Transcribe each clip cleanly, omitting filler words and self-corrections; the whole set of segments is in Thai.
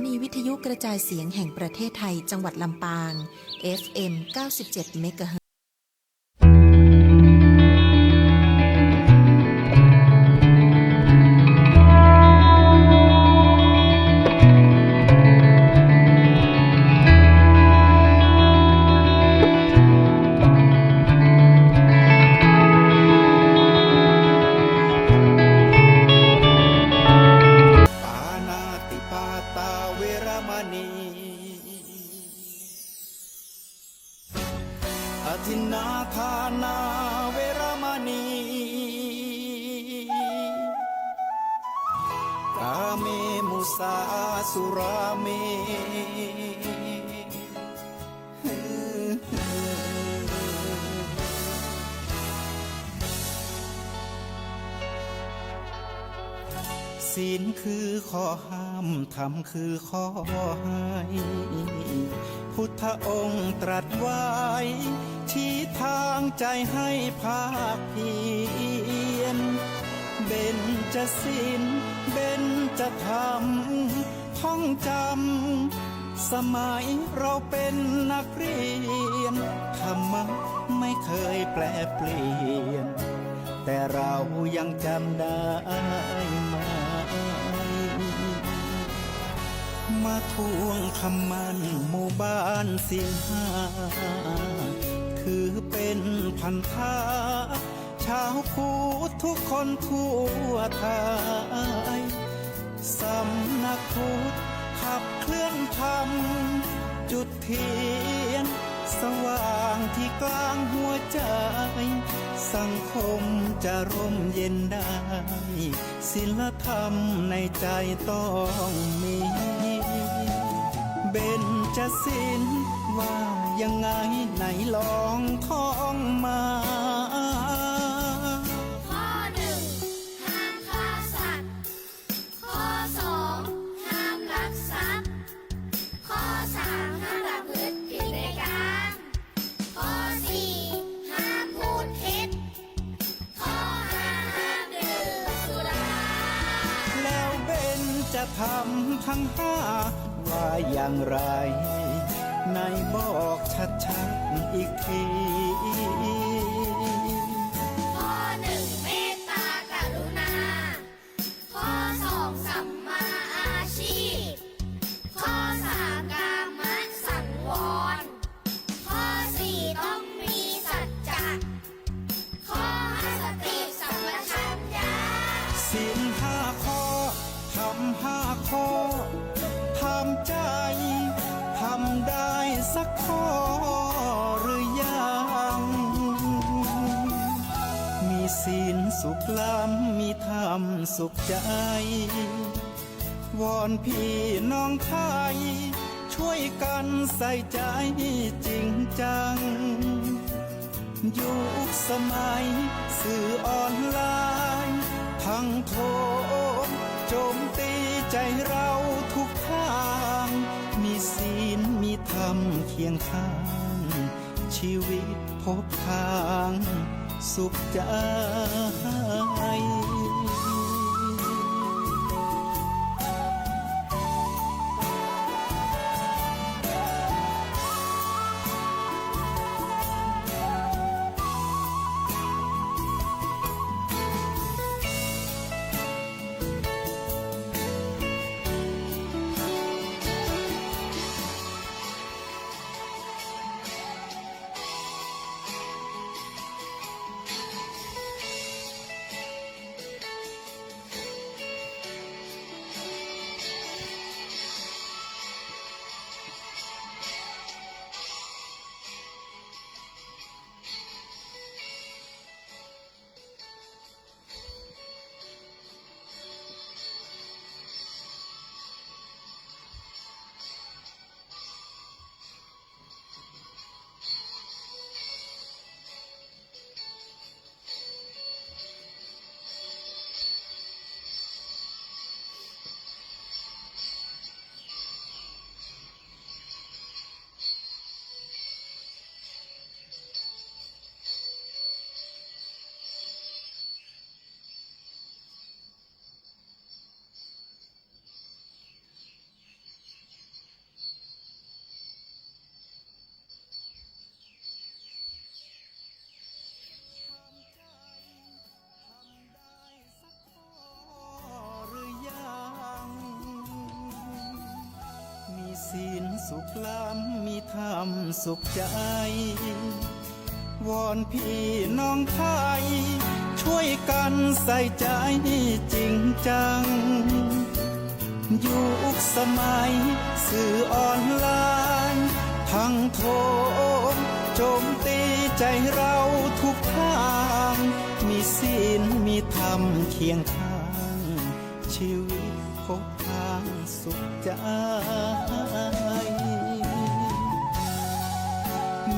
นีวิทยุกระจายเสียงแห่งประเทศไทยจังหวัดลำปาง FM 97 เมกะเฮิรตซ์อธินาทานาเวรมณีกาเมมุสาสุราเมศีลคือข้อห้ามธรรมคือข้อให้พุทธองค์ตรัสไว้ชี้ทางใจให้ภาคเพียรเบญจศีลเบญจธรรมท่องจำสมัยเราเป็นนักเรียนธรรมะไม่เคยแปรเปลี่ยนแต่เรายังจำได้มาทวงคำมันหมู่บ้านศีลห้าคือเป็นพันธะชาวพุทธทุกคนทั่วไทยสำนักพุทธขับเคลื่อนธรรมจุดเทียนสว่างที่กลางหัวใจสังคมจะร่มเย็นได้ศีลธรรมในใจต้องมีเบญจศีลว่ายังไงไหนลองท่องมาข้อหนึ่งห้ามฆ่าสัตว์ข้อสองห้ามลักทรัพย์ข้อสามห้ามประพฤติผิดในกามข้อสี่ห้ามพูดเท็จข้อห้าห้ามดื่มสุราแล้วเบญจะทำทั้งห้าว่าอย่างไรไหนบอกชัดๆอีกทีข้อหนึ่งเมตตากรุณาข้อสองสัมมาอาชีพข้อสามกามสังวรข้อสี่ต้องมีสัจจะข้อห้าสติสัมปชัญญะศีลห้าข้อทำห้าข้อทำใจทำได้สักข้อหรือยังมีศีลสุขล้ำมีธรรมสุขใจวอนพี่น้องไทยช่วยกันใส่ใจจริงจังยุคสมัยสื่อออนไลน์ทั้งโทรโจมตีใจเราทุกทางมีศีลมีธรรมเคียงข้างชีวิตพบทางสุขใจ สุขล้ำมีธรรมสุขใจ วอนพี่น้องไทย ช่วยกันใส่ใจจริงจัง ยุคสมัยสื่อออนไลน์ ทั้งโทรโจมตีใจเราทุกทาง มีศีลมีธรรมเคียงข้าง ชีวิตพบทางสุขใจ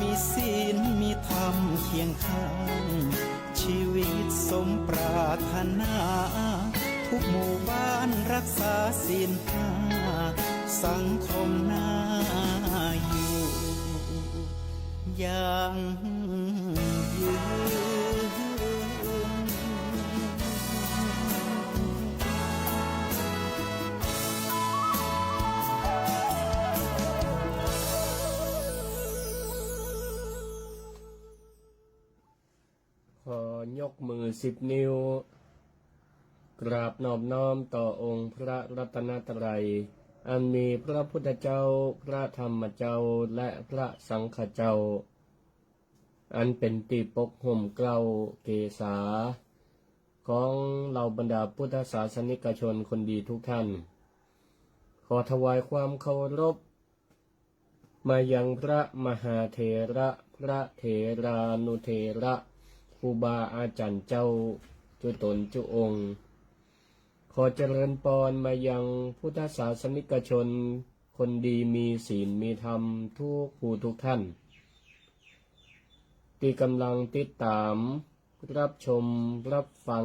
มีศีลมีธรรมเคียงข้าง ชีวิตสมปรารถนา ทุกหมู่บ้านรักษาศีลห้า สังคมน่าอยู่อย่างยืน ขอยกมือ10 นิ้ว กราบนอบน้อมต่อองค์พระรัตนตรัย อันมีพระพุทธเจ้าพระธรรมเจ้าและพระสังฆเจ้า อันเป็นที่ปกห่มเกล้าเกษาของเหล่าบรรดาพุทธศาสนิกชนคนดีทุกท่าน ขอถวายความเคารพมายังพระมหาเถระพระเถรานุเถระครูบาอาจารย์เจ้าจุตนจุองค์ ขอเจริญพรมายังพุทธศาสนิกชนคนดีมีศีลมีธรรมทุกผู้ทุกท่านที่กำลังติดตามรับชมรับฟัง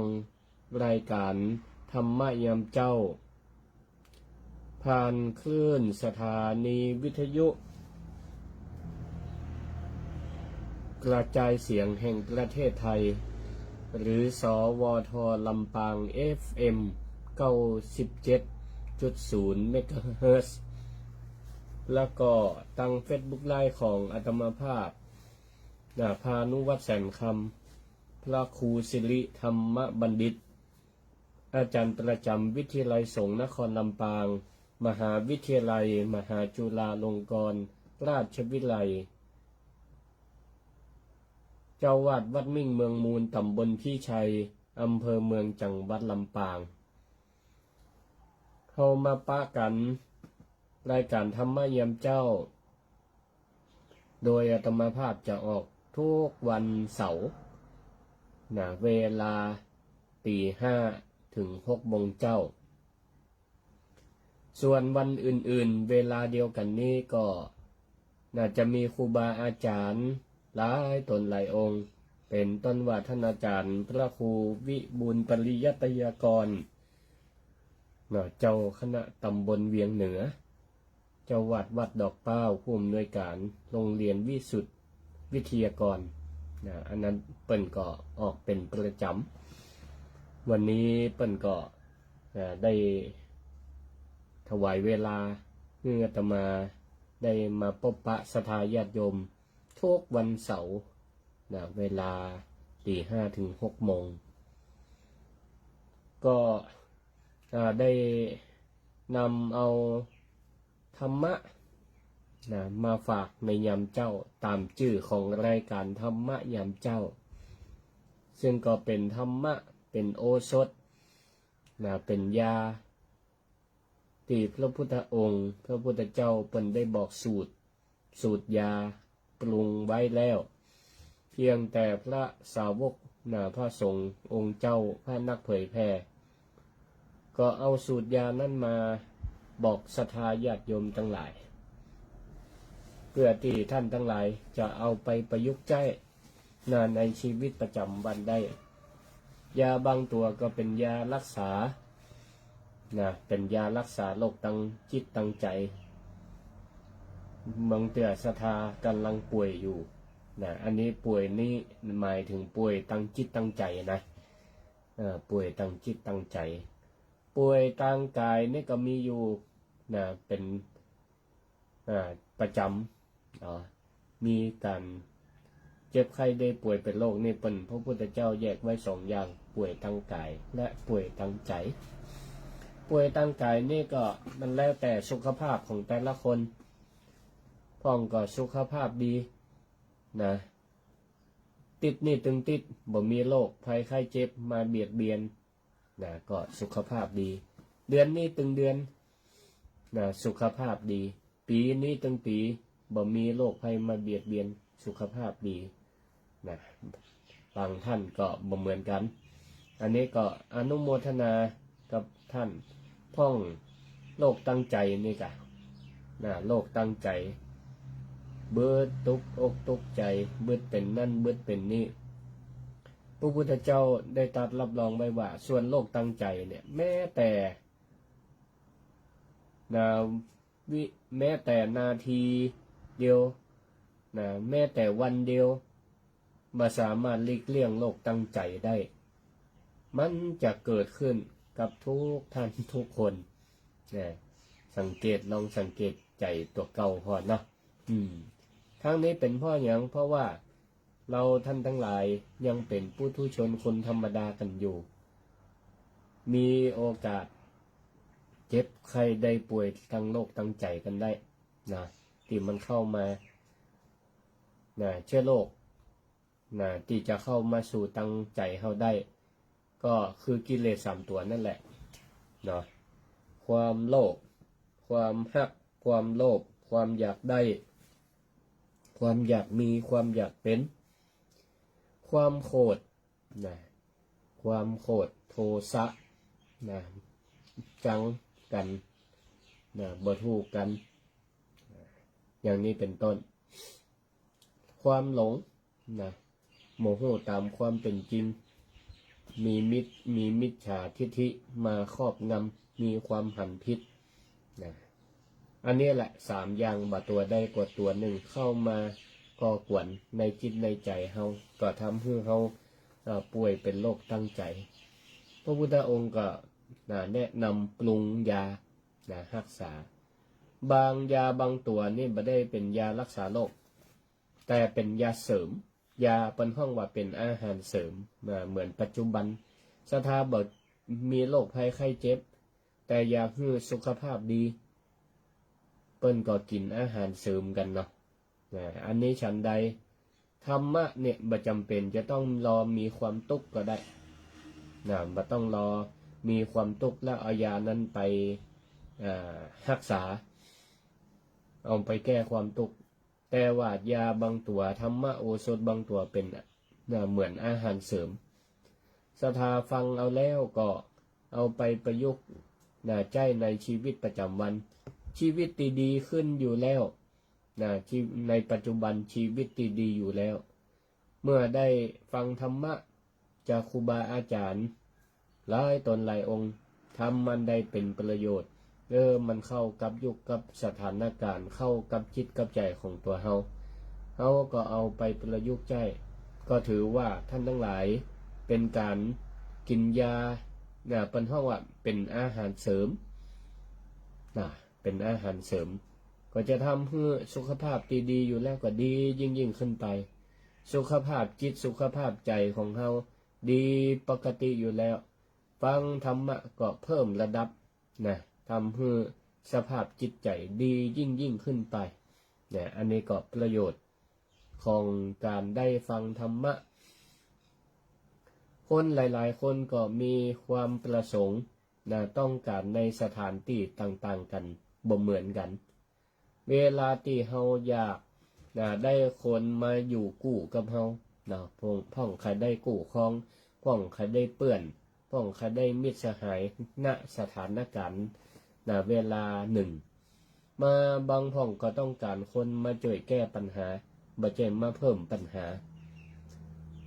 รายการธรรมยามเจ้า ผ่านคลื่นสถานีวิทยุ กระจายเสียงแห่งประเทศไทย หรือสวทลำปาง FM 97.0 เมกะเฮิรตซ์ แล้วก็ตั้ง Facebook ไลฟ์ของอาตมาภาพพานุวัฒน์แสนคำพระครูสิริธรรมบัณฑิต อาจารย์ประจำวิทยาลัยสงฆ์นครลำปาง มหาวิทยาลัยมหาจุฬาลงกรณราชวิทยาลัย เจ้าวาดวัดมิ่งเมืองมูลตำบลพี่ชัยอำเภอเมืองจังหวัดลำปางเข้ามาปะกันรายการธรรมยามเจ้า โดยอาตมาภาพจะออกทุกวันเสาร์เวลา5 ถึง 6 โมงเจ้า ส่วนวันอื่นๆเวลาเดียวกันนี้ก็น่าจะมีครูบาอาจารย์หลายตนหลายองค์ เป็นต้นว่าท่านอาจารย์พระครูวิบูลย์ปริยัตยากรเจ้าคณะตำบลเวียงเหนือ เจ้าวัดวัดดอกเป้าผู้อำนวยการโรงเรียนวิสุทธิวิทยากรอันนั้นเปิ้นก็ออกเป็นประจำวันนี้เปิ้นก็ได้ถวายเวลาเพื่ออาตมาได้มาพบปะศรัทธาญาติโยมทุกวันเสาร์เวลา5 ถึง 6 โมง ก็ได้นำเอาธรรมะมาฝากในยามเจ้าตามชื่อของรายการธรรมะยามเจ้า ซึ่งก็เป็นธรรมะเป็นโอสถเป็นยาที่พระพุทธองค์พระพุทธเจ้าเพิ่นได้บอกสูตรยาปรุงไว้แล้ว เพียงแต่พระสาวกพระสงฆ์องค์เจ้าพระนักเผยแผ่ก็เอาสูตรยานั้นมาบอกศรัทธาญาติโยมทั้งหลาย เพื่อที่ท่านทั้งหลายจะเอาไปประยุกต์ใช้ในชีวิตประจำวันได้ ยาบางตัวก็เป็นยารักษาเป็นยารักษาโรคทางจิตทางใจบางเตือศรัทธากำลังป่วยอยู่อันนี้ป่วยนี้หมายถึงป่วยทางจิตทางใจป่วยทางจิตทางใจป่วยทางกายนี่ก็มีอยู่เป็นประจำมีการเจ็บไข้ได้ป่วยเป็นโรคนี่เป็นพระพุทธเจ้าแยกไว้2 อย่างป่วยทางกายและป่วยทางใจป่วยทางกายนี่ก็มันแล้วแต่สุขภาพของแต่ละคน พ้องก็สุขภาพดีนะติดนี่ตึงติดบ่มีโรคภัยไข้เจ็บมาเบียดเบียนนะก็สุขภาพดีเดือนนี้ตึงเดือนนะสุขภาพดีปีนี้ตึงปีบ่มีโรคภัยมาเบียดเบียนสุขภาพดีนะบางท่านก็บ่เหมือนกันอันนี้ก็อนุโมทนากับท่านพ้องโรคตั้งใจนี่กะนะโรคตั้งใจเบิดตุกอกตุกใจเบิดเป็นนั่นเบิดเป็นนี่พระพุทธเจ้าได้ตรัสรับรองไว้ว่าส่วนโรคตั้งใจเนี่ยแม้แต่นาทีเดียวนะแม้แต่วันเดียวมาสามารถหลีกเลี่ยงโรคตั้งใจได้มันจะเกิดขึ้นกับทุกท่านทุกคนนะสังเกตลองสังเกตใจตัวเก่าพอเนาะทั้งนี้เป็นเพราะอย่างเพราะว่าเราท่านทั้งหลายยังเป็นปุถุชนคนธรรมดากันอยู่มีโอกาสเจ็บไข้ได้ป่วยทั้งโรคตั้งใจกันได้นะที่มันเข้ามานะเชื้อโรคนะที่จะเข้ามาสู่ตั้งใจเข้าได้ก็คือกิเลส3ตัวนั่นแหละเนาะความโลภความฮักความโลภความอยากได้ความอยากมีความอยากเป็นความโกรธนะความโกรธโทสะนะจังกันนะบ่ถูกกันอย่างนี้เป็นต้นความหลงนะโมโหตามความเป็นจริงมีมิจฉาทิฐิมาครอบงำมีความหันผิดนะอันนี้แหละ3อย่างบาตัวได้กว่าตัวหนึ่งเข้ามาก่อกวนในจิตในใจเฮาก็ทำให้เฮาป่วยเป็นโรคตั้งใจพระพุทธองค์ก็แนะนำปรุงยารักษาบางยาบางตัวนี่ไม่ได้เป็นยารักษาโรคแต่เป็นยาเสริมยาเป็นห้องว่าเป็นอาหารเสริมเหมือนปัจจุบันสถาบันมีโรคภัยไข้เจ็บแต่อยากให้สุขภาพดีเปิ้นก็กินอาหารเสริมกันเนาะอันนี้ฉันใดธรรมะเนี่ยบ่จำเป็นจะต้องรอมีความทุกข์ก็ได้บ่ต้องรอมีความทุกข์แล้วเอายานั้นไปรักษาเอาไปแก้ความทุกข์แต่ว่ายาบางตัวธรรมะโอสถบางตัวเป็นเหมือนอาหารเสริมศรัทธาฟังเอาแล้วก็เอาไปประยุกต์ใจในชีวิตประจำวันชีวิตดีๆขึ้นอยู่แล้วในปัจจุบันชีวิตดีๆอยู่แล้วเมื่อได้ฟังธรรมะจากครูบาอาจารย์หลายตนหลายองค์ทำมันได้เป็นประโยชน์มันเข้ากับยุคกับสถานการณ์เข้ากับจิตกับใจของตัวเฮาก็เอาไปประยุกต์ใช้ก็ถือว่าท่านทั้งหลายเป็นการกินยาเป็นห้องว่าเป็นอาหารเสริมเป็นอาหารเสริมก็จะทำให้สุขภาพดีๆอยู่แล้วก็ดียิ่งขึ้นไปสุขภาพจิตสุขภาพใจของเฮาดีปกติอยู่แล้วฟังธรรมะก็เพิ่มระดับทำให้สภาพจิตใจดียิ่งขึ้นไปอันนี้ก็ประโยชน์ของการได้ฟังธรรมะคนหลายๆคนก็มีความประสงค์ต้องการในสถานที่ต่างๆกันบ่เหมือนกันเวลาที่เฮาอยากได้คนมาอยู่กู้กับเฮาพ่องใครได้กู้ครองพ่องใครได้เปื้อนพ่องใครได้มิตรสหายณสถานการณ์เวลาหนึ่งมาบางพ่องก็ต้องการคนมาช่วยแก้ปัญหาบ่ใช่มาเพิ่มปัญหา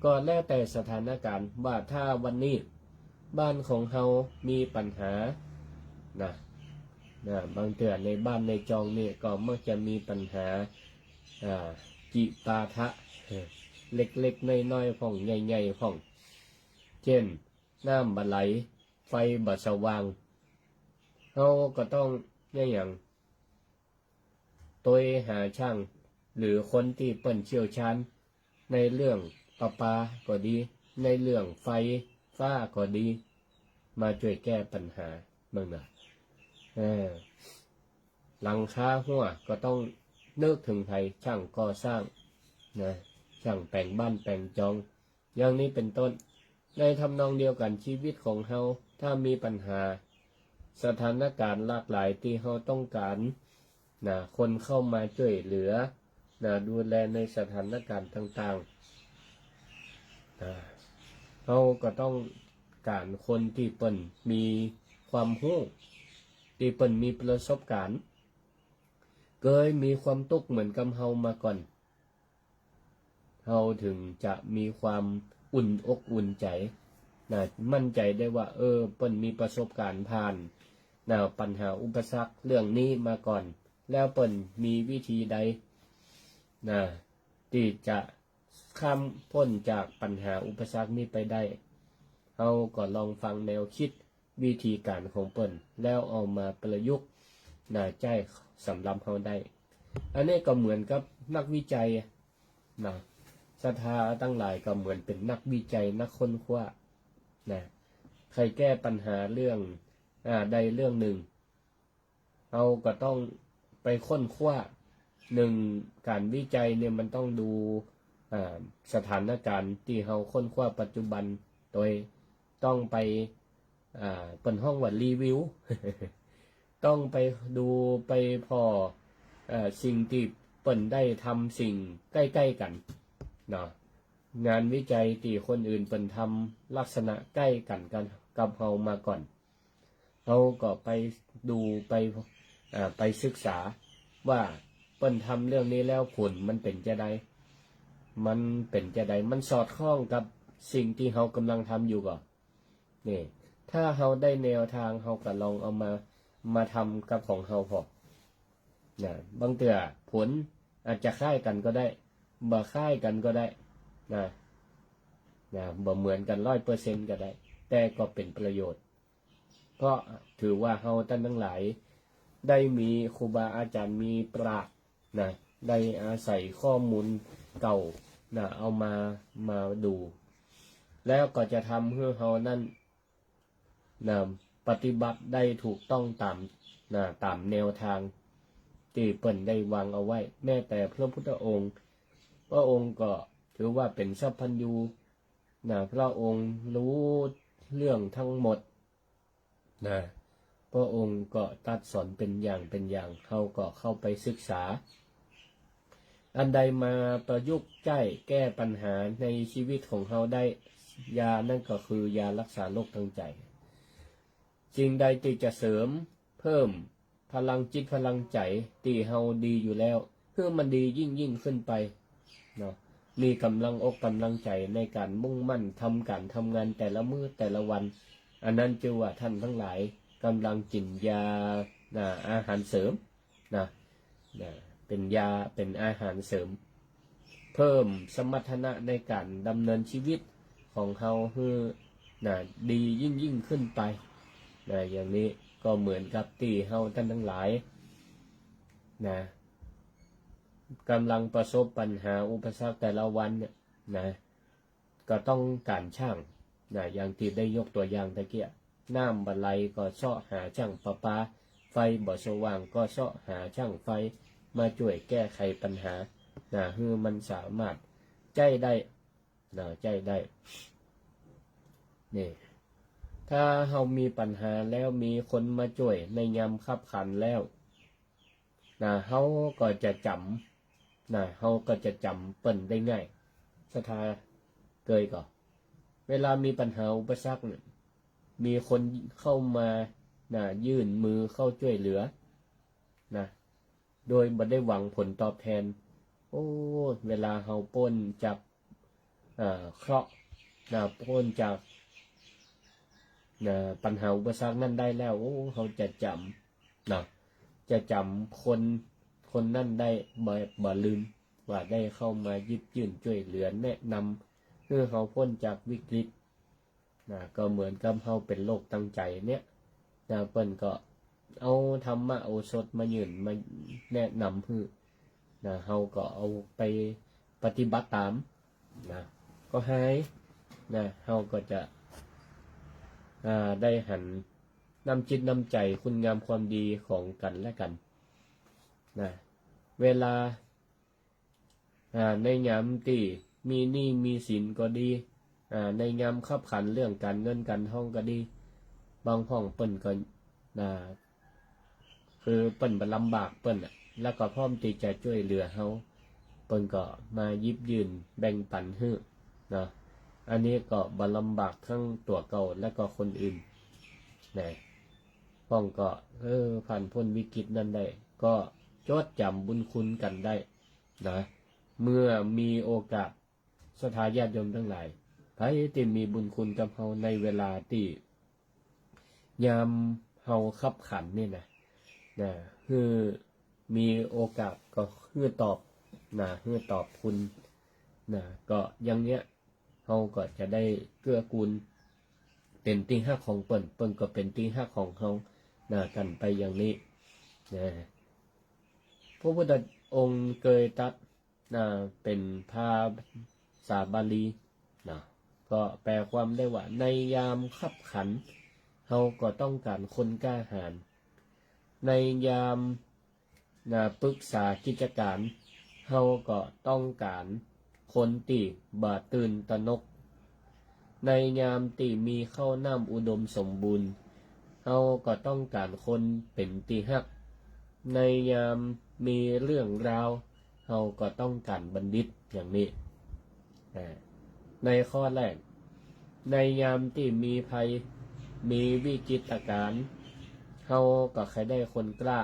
ก็แล้วแต่สถานการณ์ว่าถ้าวันนี้บ้านของเฮามีปัญหาบางเทื่อในบ้านในจองนี่ก็มักจะมีปัญหาจิปาทะเล็กๆน้อยๆพ่องใหญ่ๆพ่องเช่นน้ำบ่ไหลไฟบ่สว่างเฮาก็ต้องอย่างตัวหาช่างหรือคนที่เปิ้นเชี่ยวชาญในเรื่องประปาก็ดีในเรื่องไฟฟ้าก็ดีมาช่วยแก้ปัญหาบ้างหลังคาหัวก็ต้อง นึกถึงไผช่างก่อสร้างนะช่างแต่งบ้านแต่งจองอย่างนี้เป็นต้นในทำนองเดียวกันชีวิตของเฮาถ้ามีปัญหาสถานการณ์หลากหลายที่เฮาต้องการนะคนเข้ามาช่วยเหลือนะดูแลในสถานการณ์ต่างๆนะเฮาก็ต้องการคนที่เปิ้นมีความรู้ที่เปิ้นมีประสบการณ์เคยมีความทุกข์เหมือนกับเฮามาก่อนเฮาถึงจะมีความอุ่นอกอุ่นใจนะมั่นใจได้ว่าเปิ้นมีประสบการณ์ผ่านนะปัญหาอุปสรรคเรื่องนี้มาก่อนแล้วเปิ้นมีวิธีใดนะที่จะข้ามพ้นจากปัญหาอุปสรรคนี้ไปได้เฮาก็ลองฟังแนวคิดวิธีการของเปิ้นแล้วเอามาประยุกต์นะใช้สำหรับเฮาได้อันนี้ก็เหมือนกับนักวิจัยนะศรัทธาตั้งหลายก็เหมือนเป็นนักวิจัยนักค้นคว้านะใครแก้ปัญหาเรื่องใดเรื่องหนึ่งเราก็ต้องไปค้นคว้าหนึ่งการวิจัยเนี่ยมันต้องดูสถานการณ์ที่เราค้นคว้าปัจจุบันโดยต้องไปเปิดห้องว่ารีวิว ต้องไปดูไปพอสิ่งที่เปิ่นได้ทำสิ่งใกล้ๆกันเนาะงานวิจัยที่คนอื่นเปิ่นทำลักษณะใกล้กันกับเรามาก่อนเราก็ไปดูไปศึกษาว่าเปิ่นทำเรื่องนี้แล้วผลมันเป็นจะใดมันสอดคล้องกับสิ่งที่เรากำลังทำอยู่ก่อนนี่ถ้าเราได้แนวทางเราก็ลองเอามาทำกับของเราพอนะบางเทื่อผลอาจจะคล้ายกันก็ได้บ่คล้ายกันก็ได้นะบ่เหมือนกัน 100% ก็ได้แต่ก็เป็นประโยชน์เพราะถือว่าเราท่านทั้งหลายได้มีครูบาอาจารย์มีปราชญ์นะได้อาศัยข้อมูลเก่านะเอามาดูแล้วก็จะทำให้เรานั้นนะปฏิบัติได้ถูกต้องตามแนวทางที่เปิ้นได้วางเอาไว้แม้แต่พระพุทธองค์ก็ถือว่าเป็นสัพพัญญูนะพระองค์รู้เรื่องทั้งหมดนะพระองค์ก็ตรัสสอนเป็นอย่างเขาก็เข้าไปศึกษาอันใดมาประยุกต์ใช้แก้ปัญหาในชีวิตของเขาได้ยานั่นก็คือยารักษาโรคทางใจสิ่งใดที่จะเสริมเพิ่มพลังจิตพลังใจที่เฮาดีอยู่แล้วเพื่อมันดียิ่งขึ้นไปเนาะมีกำลังอกกำลังใจในการมุ่งมั่นทำการทำงานแต่ละมื้อแต่ละวันอันนั้นจึงว่าท่านทั้งหลายกำลังกินยาอาหารเสริมนะเป็นยาเป็นอาหารเสริมเพิ่มสมรรถนะในการดำเนินชีวิตของเฮาให้ดียิ่งขึ้นไปอย่างนี้ก็เหมือนกับที่เฮาท่านทั้งหลายกำลังประสบปัญหาอุปสรรคแต่ละวันเนี่ยก็ต้องการช่างอย่างที่ได้ยกตัวอย่างตะเกียน้ำบันไลก็เสาะหาช่างประปาไฟบ่สว่างก็เสาะหาช่างไฟมาช่วยแก้ไขปัญหาให้มันสามารถใจได้นี่ถ้าเรามีปัญหาแล้วมีคนมาช่วยในยามคับขันแล้วเขาก็จะจำเปิ่นได้ง่ายศรัทธาเกยก่อนเวลามีปัญหาอุปสรรคมีคนเข้ามายื่นมือเข้าช่วยเหลือโดยบ่ได้หวังผลตอบแทนเวลาเราพ้นจากเคราะห์พ้นจากปัญหาอุปสรรคนั้นได้แล้วเขาจะจำคนนั้นได้บ่ลืมว่าได้เข้ามายิบยื่นช่วยเหลือแนะนำเพื่อเขาพ้นจากวิกฤตก็เหมือนกับเขาเป็นโรคตั้งใจเนี่ยเปิ้นก็เอาธรรมะโอสถมายืนมาแนะนำเพื่อเขาก็เอาไปปฏิบัติตามก็หายเขาก็จะได้หันนำจิตนำใจคุณงามความดีของกันและกัน เวลาในยามที่มีหนี้มีสินก็ดีในยามขับขันเรื่องการเงินการทองก็ดีบางห้องเปิ้นก็คือเปิ้นบ่ลำบากเปิ้นแล้วก็พร้อมที่จะช่วยเหลือเฮาเปิ้นก็มาหยิบยืนแบ่งปันให้นะอันนี้ก็บ่ลำบากทั้งตัวเก่าและก็คนอื่นนะพ้องก็ผ่านพ้นวิกฤตนั้นได้ก็จดจำบุญคุณกันได้นะเมื่อมีโอกาสศรัทธาญาติโยมทั้งหลายไผที่มีบุญคุณกับเฮาในเวลาที่ยามเฮาขับขันนี่นะคือมีโอกาสก็คือตอบคือตอบคุณก็อย่างเนี้ยเฮาก็จะได้เกื้อกูลเป็นที่ฮักของเปิ้นก็เป็นที่ฮักของเฮากันไปอย่างนี้พระพุทธองค์เคยตรัสเป็นภาษาบาลีก็แปลความได้ว่าในยามขับขันเฮาก็ต้องการคนกล้าหาญในยามปรึกษากิจการเฮาก็ต้องการคนที่บ่ตื่นตระหนกในยามที่มีข้าวน้ำอุดมสมบูรณ์เฮาก็ต้องการคนเป็นที่ฮักในยามมีเรื่องราวเฮาก็ต้องการบัณฑิตอย่างนี้ในข้อแรกในยามที่มีภัยมีวิกฤตการณ์เฮาก็ใครได้คนกล้า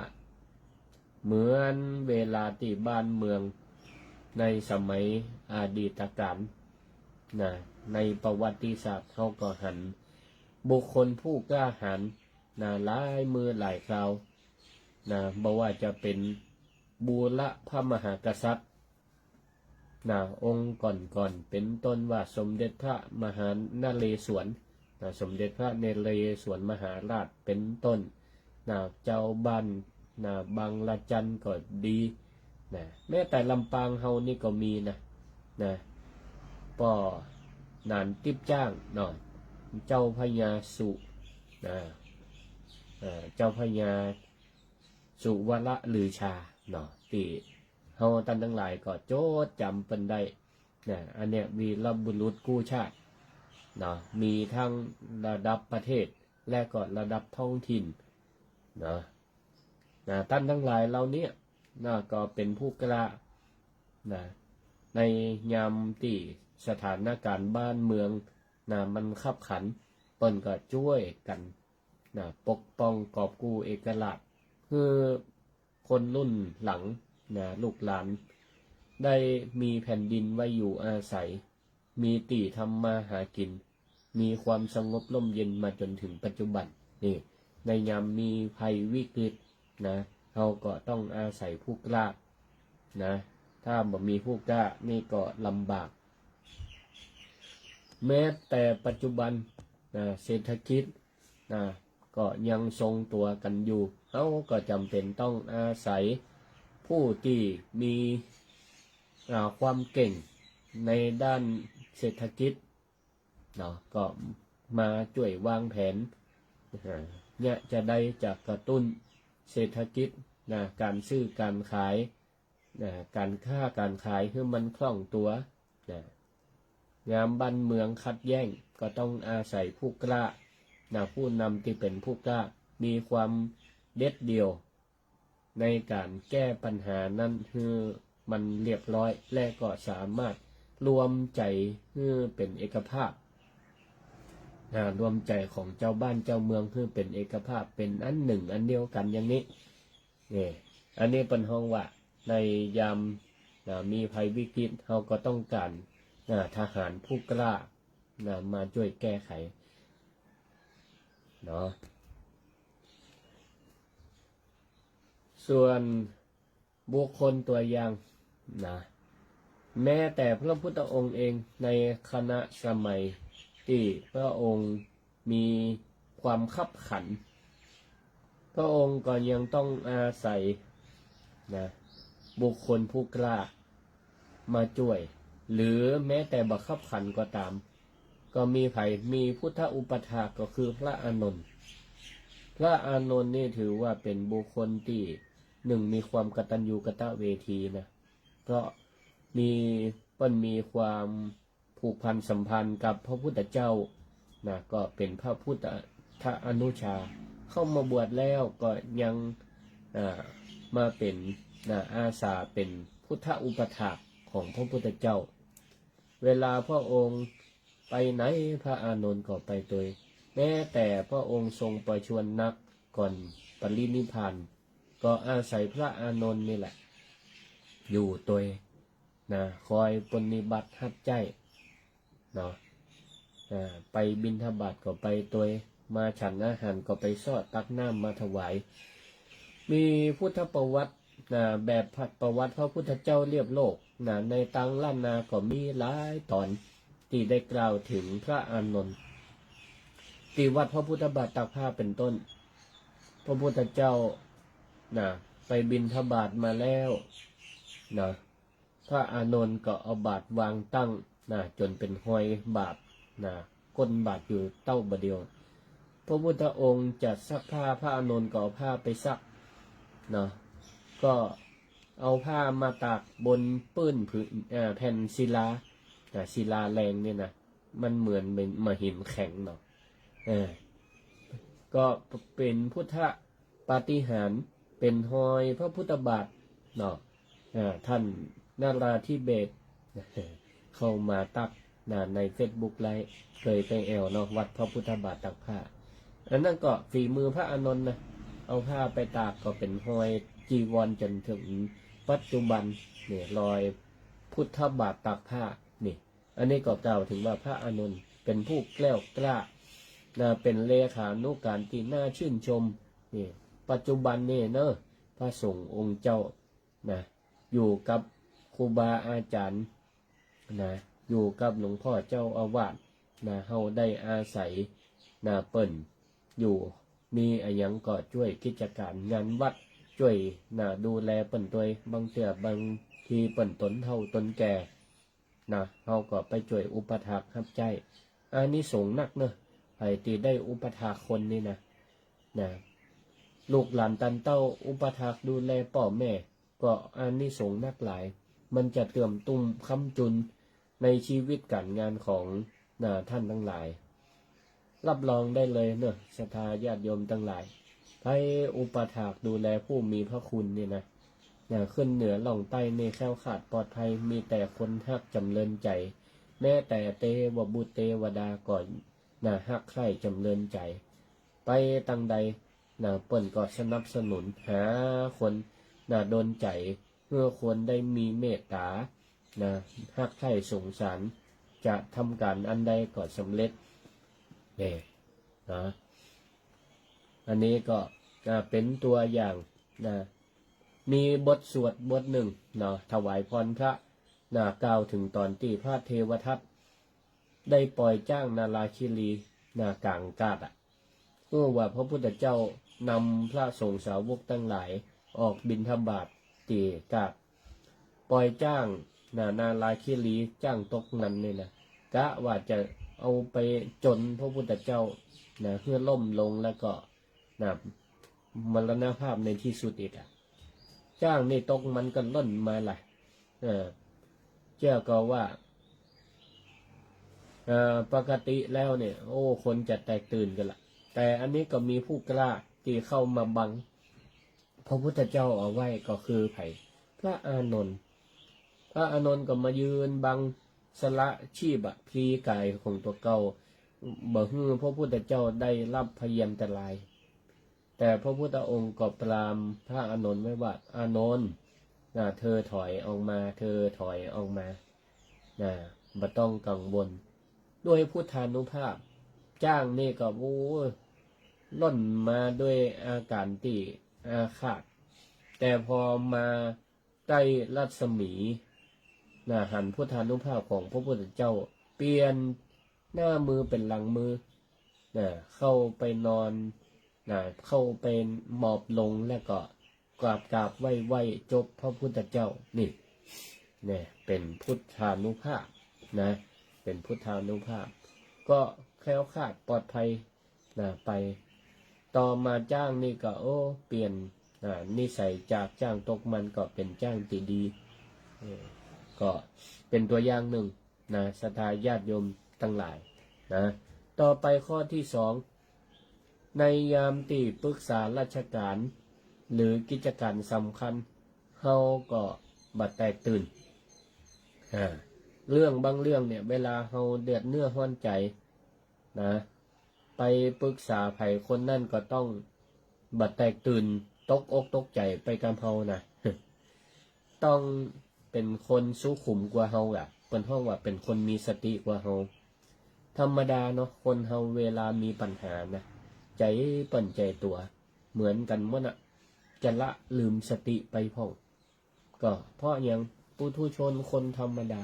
เหมือนเวลาที่บ้านเมืองในสมัยอดีตการในประวัติศาสตร์เฮาก็หันบุคคลผู้กล้าหาญหลายมือหลายคราวบ่ว่าจะเป็นบูรพระมหากษัตริย์องค์ก่อนเป็นต้นว่าสมเด็จพระมหานเรศวรสมเด็จพระนเรศวรมหาราชเป็นต้นเจ้าบ้านบางละจันก็ดีแม้แต่ลำปางเฮานี่ก็มีป่อนานติบจ้างเจ้าพญาสุเจ้าพญาสุวรลือชาที่เฮาท่านทั้งหลายก็โจดจำเป็นได้อันเนี้ยวีรบุรุษกู้ชาติมีทั้งระดับประเทศและก็ระดับท้องถิ่นท่านทั้งหลายเหล่านี้ก็เป็นผู้กล้าในยามที่สถานการณ์บ้านเมืองมันขับขันเปิ้นก็ช่วยกันปกป้องกอบกู้เอกราชคือคนรุ่นหลังลูกหลานได้มีแผ่นดินไว้อยู่อาศัยมีที่ทำมาหากินมีความสงบร่มเย็นมาจนถึงปัจจุบันนี่ในยามมีภัยวิกฤตเราก็ต้องอาศัยผู้กล้าถ้าบ่มีผู้กล้านี่ก็ลำบากแม้แต่ปัจจุบันเศรษฐกิจก็ยังทรงตัวกันอยู่เขาก็จำเป็นต้องอาศัยผู้ที่มีความเก่งในด้านเศรษฐกิจก็มาช่วยวางแผนเนี่ยจะได้จากกระตุ้นเศรษฐกิจการซื้อการขายการค้าการขายให้มันคล่องตัวยามบ้านเมืองขัดแย้งก็ต้องอาศัยผู้กล้าผู้นำที่เป็นผู้กล้ามีความเด็ดเดี่ยวในการแก้ปัญหานั้นคือมันเรียบร้อยและก็สามารถรวมใจคือเป็นเอกภาพรวมใจของเจ้าบ้านเจ้าเมืองคือเป็นเอกภาพเป็นอันหนึ่งอันเดียวกันอย่างนี้อันนี้เป็นห้องว่าในยามมีภัยวิกฤตเราก็ต้องการทหารผู้กล้ามาช่วยแก้ไขส่วนบุคคลตัวอย่างแม้แต่พระพุทธองค์เองในคณะสมัยที่พระองค์มีความคับขันพระองค์ก็ยังต้องอาศัยบุคคลผู้กล้ามาช่วยหรือแม้แต่บังคับขันก็ตามก็มีพุทธอุปถากก็คือพระอานนท์นี่ถือว่าเป็นบุคคลที่ หนึ่งมีความกตัญญูกตเวทีนะเพราะมีความผูกพันสัมพันธ์กับพระพุทธเจ้านะก็เป็นพระพุทธอนุชาเข้ามาบวชแล้วก็ยังมาเป็นอาสาเป็นพุทธอุปถากของพระพุทธเจ้าเวลาพระองค์ไปไหนพระอานนท์ก็ไปตัวแม้แต่พระองค์ทรงประชวรนักก่อนปรินิพพานก็อาศัยพระอานนท์นี่แหละอยู่ตัวคอยปฏิบัติหัดใจเนาะไปบิณฑบาตก็ไปตัวมาฉันอาหารก็ไปซอดตักน้ำมาถวายมีพุทธประวัติแบบประวัติพระพุทธเจ้าเรียบโลกในตังล้านนาก็มีหลายตอนที่ได้กล่าวถึงพระอานนท์ที่วัดพระพุทธบาทตากผ้าเป็นต้นพระพุทธเจ้าไปบิณฑบาตมาแล้วพระอานนท์ก็เอาบาตรวางตั้งจนเป็นห้อยบาตรก้นบาตรอยู่เต้าบะเดียวพระพุทธองค์จะซักผ้าพระอานนท์ก็เอาผ้าไปซักก็เอาผ้ามาตากบนปื้นแผ่นศิลาแรงเนี่ยนะมันเหมือนเป็นมหินแข็งก็เป็นพุทธปาฏิหาริย์เป็นหอยพระพุทธบาทท่านนาราธิเบศเข้ามาตักใน Facebook ไลฟ์เคยไปแอววัดพระพุทธบาทตากผ้าอันนั้นก็ฝีมือพระอานนท์นะเอาผ้าไปตากก็เป็นหอยจีวรจนถึงปัจจุบันเนี่ยรอยพุทธบาทตากผ้านี่อันนี้ก็กล่าวถึงว่าพระอานนท์เป็นผู้แกล้วกล้าเป็นเลขานุการที่น่าชื่นชมนี่ปัจจุบันนี่พระสงฆ์องค์เจ้าอยู่กับครูบาอาจารย์อยู่กับหลวงพ่อเจ้าอาวาสเฮาได้อาศัยเปิ่นอยู่มีอะไรยังก็ช่วยกิจการงานวัดช่วยดูแลเปิ่นตัวบางเทื่อบางทีเปิ่นตนเฒ่าตนแก่เฮาก็ไปช่วยอุปถากรับใจอานิสงส์นักไอ้ที่ได้อุปถากคนนี่นะลูกหลานตันเต้าอุปถากดูแลพ่อแม่ก็อานิสงส์นักหลายมันจะเติมตุ้มค้ำจุนในชีวิตการงานของท่านทั้งหลายรับรองได้เลยศรัทธาญาติโยมทั้งหลายให้อุปถากดูแลผู้มีพระคุณนี่นะขึ้นเหนือล่องใต้ในแคล้วขาดปลอดภัยมีแต่คนฮักจำเริญใจแม้แต่เทวบุตรเทวดาก่อนฮักใคร่จำเริญใจไปตั้งใดเปิ่นก็สนับสนุนหาคนโดนใจเพื่อคนได้มีเมตตาฮักใคร่สงสารจะทำการอันใดก็สำเร็จอันนี้ก็เป็นตัวอย่างมีบทสวดบทหนึ่งถวายพรพระกล่าวถึงตอนที่พระเทวทัตได้ปล่อยจ้างนาราคิรีกลางกาดเมื่อว่าพระพุทธเจ้านำพระสงฆ์สาวกทั้งหลายออกบิณฑบาตตีกาดปล่อยจ้างนาราคิรีจ้างตกนั้นเนี่ยนะกะว่าจะเอาไปจนพระพุทธเจ้าเพื่อล่มลงแล้วก็มรณภาพในที่สุดอีกจ้างนี่ตกมันก็ล่นมาหลายเจ้าก็ว่าปกติแล้วเนี่ยคนจะแตกตื่นกันละแต่อันนี้ก็มีผู้กล้าที่เข้ามาบังพระพุทธเจ้าเอาไว้ก็คือไผ่พระอานนท์ก็มายืนบังสละชีพพลีกายของตัวเก่าบ่ฮือพระพุทธเจ้าได้รับพยันตรายแต่พระพุทธองค์ก็ปรามพระอานนท์ไว้ว่าอานนท์เธอถอยออกมาบ่ต้องกังวลด้วยพุทธานุภาพจ้างนี่ก็ล่นมาด้วยอาการที่อาฆาตแต่พอมาใกล้รัศมีหันพุทธานุภาพของพระพุทธเจ้าเปลี่ยนหน้ามือเป็นหลังมือเข้าไปนอนเข้าไปหมอบลงแล้วก็กราบไหว้จบพระพุทธเจ้านี่เป็นพุทธานุภาพเป็นพุทธานุภาพก็แคล้วคลาดปลอดภัยไปต่อมาจ้างนี่ก็เปลี่ยน นิสัยจากจ้างตกมันก็เป็นจ้างที่ดีก็เป็นตัวอย่างหนึ่งนะศรัทธาญาติโยมทั้งหลายนะต่อไปข้อที่สองในยามที่ปรึกษาราชการหรือกิจการสำคัญเฮาก็บัดแตกตื่นเรื่องบางเรื่องเนี่ยเวลาเฮาเดือดเนื้อห้อนใจนะไปปรึกษาไผคนนั่นก็ต้องบัดแตกตื่นตกอกตกใจไปกับเฮานะ ต้องเป็นคนสุขุมกว่าเฮาอ่ะเป็นห้องว่าเป็นคนมีสติกว่าเฮาธรรมดาเนาะคนเฮาเวลามีปัญหานะใจเปิ่นใจตัวเหมือนกันหมดน่ะจะละลืมสติไปพ่องก็เพราะอย่างปุถุชนคนธรรมดา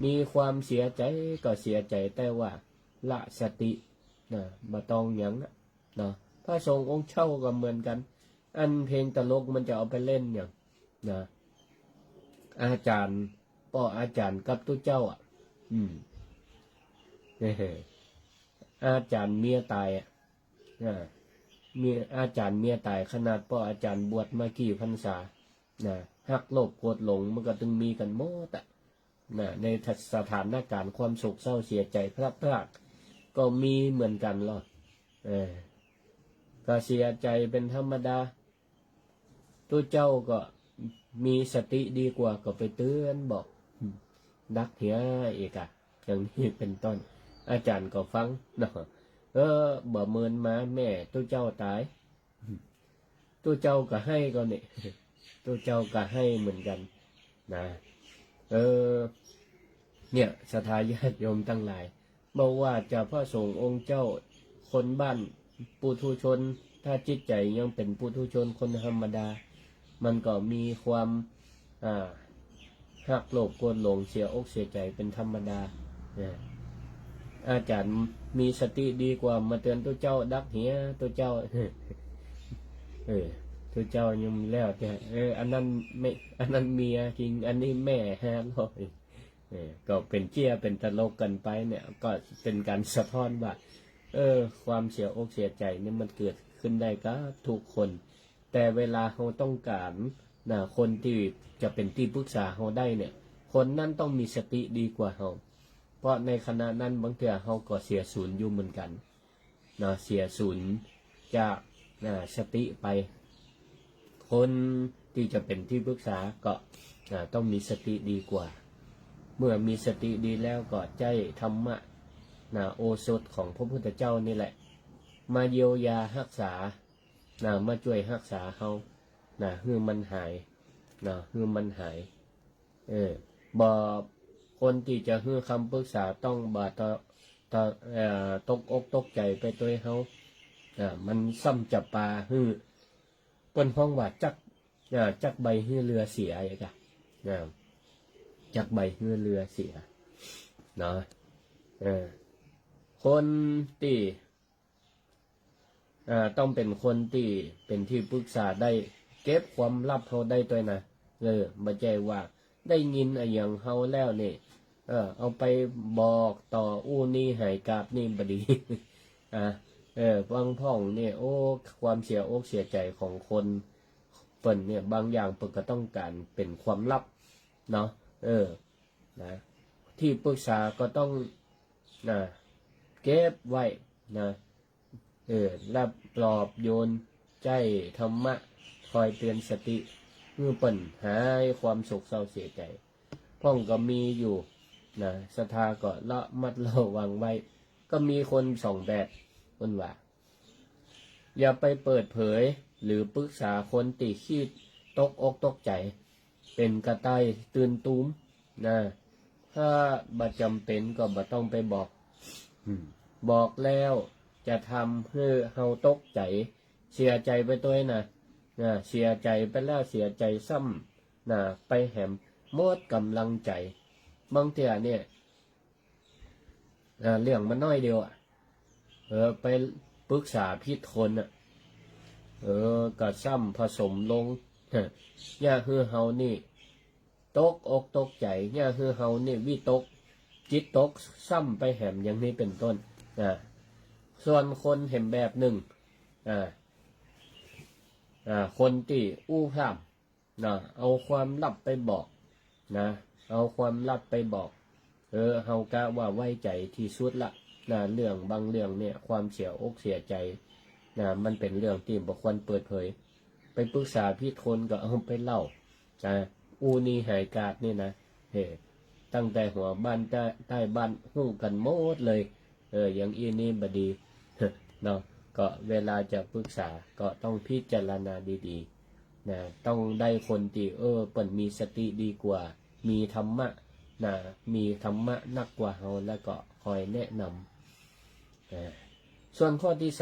มีความเสียใจก็เสียใจแต่ว่าละสตินะบ่ต้องหยังนะเนาะพระสงฆ์องค์เช่าก็เหมือนกันอันเพลงตลกมันจะเอาไปเล่นอย่างนะอาจารย์ป้ออาจารย์กับตุเจ้าอาจารย์เมียตายมีอาจารย์เมียตายขนาดป้ออาจารย์บวชมากี่พรรษาหักโลภโกรธหลงมันก็ตึงมีกันหมดในสถานการณ์ความโศกเศร้าเสียใจพลาดพลาดก็มีเหมือนกันหรอกก็เสียใจเป็นธรรมดาตัวเจ้าก็มีสติดีกว่าก็ไปเตือนบอกดักเหียเอกอย่างนี้เป็นต้นอาจารย์ก็ฟังเนาะบ่เมินมาแม่ตัวเจ้าตายตัวเจ้าก็ให้ก็เนี่ยตัวเจ้าก็ให้เหมือนกันนะเนี่ยศรัทธาญาติโยมทั้งหลายบอกว่าจะพระสงฆ์องค์เจ้าคนบ้านปุถุชนถ้าจิตใจยังเป็นปุถุชนคนธรรมดามันก็มีความหักโลภโกรธหลงเสียอกเสียใจเป็นธรรมดาอาจารย์มีสติดีกว่ามาเตือนตัวเจ้าดักเหียตัวเจ้าตัวเจ้ายังแล้วแต่อันนั้นไม่อันนั้นเมียจริงอันนี้แม่500ก็เป็นเจี้ยเป็นตลกกันไปเนี่ยก็เป็นการสะท้อนว่าความเสียอกเสียใจเนี่ยมันเกิดขึ้นได้ก็ทุกคนแต่เวลาเขาต้องการคนที่จะเป็นที่ปรึกษาเขาได้เนี่ยคนนั้นต้องมีสติดีกว่าเขาเพราะในขณะนั้นบางทีเขาก็เสียศูนย์อยู่เหมือนกันเสียศูนย์จากสติไปคนที่จะเป็นที่ปรึกษาก็ต้องมีสติดีกว่าเมื่อมีสติดีแล้วก็ใจธรรมะโอสถของพระพุทธเจ้านี่แหละมาเยียวยารักษามาช่วยรักษาเขาให้มันหายให้มันหายบ่คนที่จะให้คำปรึกษาต้องบ่ตกอกตกใจไปตัวเขามันซ้ำจับปลาให้เปิ้นห้องว่าจักใบให้เรือเสียอีกจักใบให้เรือเสียคนที่ต้องเป็นคนที่เป็นที่ปรึกษาได้เก็บความลับเขาได้ตัวนะบ่ใจว่าได้ยินอย่างเขาแล้วนี่เอาไปบอกต่ออู้นี่หายกาบนี่บดีบางพ่องเนี่ยโอ้ความเสียอกเสียใจของคนเปิ่นเนี่ยบางอย่างเปิ่นก็ต้องการเป็นความลับเนาะที่ปรึกษาก็ต้องเก็บไว้รับปลอบโยนใจธรรมะคอยเตือนสติเมื่อเปิ่นหายความโศกเศร้าเสียใจพ่องก็มีอยู่ศรัทธาก็ละมัดระวังไว้ก็มีคนสองแบบคนว่าอย่าไปเปิดเผยหรือปรึกษาคนตีขี้ตกอกตกใจเป็นกระต่ายตื่นตูมถ้าบ่จำเป็นก็บ่ต้องไปบอกแล้วจะทำให้เฮาตกใจเสียใจไปตัวเสียใจไปแล้วเสียใจซ้ำไปแหมหมดกำลังใจบางเทีเนี่ยเรื่องมันน้อยเดียวไปปรึกษาพิษคนก็ซ้ำผสมลงอย่าให้เฮานี่ตกอกตกใจอย่าให้เฮานี่วิตกจิตตกซ้ำไปแหมอย่างนี้เป็นต้นส่วนคนเห็นแบบหนึ่ง คนที่อู้พร่ำนะเอาความลับไปบอกนะเอาความลับไปบอกเฮากะว่าไว้ใจที่สุดละนะเรื่องบางเรื่องเนี่ยความเสียอกเสียใจนะมันเป็นเรื่องที่บ่ควรเปิดเผยไปปรึกษาพี่คนก็เอาไปเล่านะอูนี่หายกาดนี่นะตั้งแต่หัวบ้านใต้บ้านหู้กันหมดเลยอย่างอีนี่บดี เนาะก็เวลาจะปรึกษาก็ต้องพิจารณาดีๆนะต้องได้คนที่เปิ่นมีสติดีกว่ามีธรรมะนะมีธรรมะนักกว่าเฮาแล้วก็คอยแนะนำส่วนข้อที่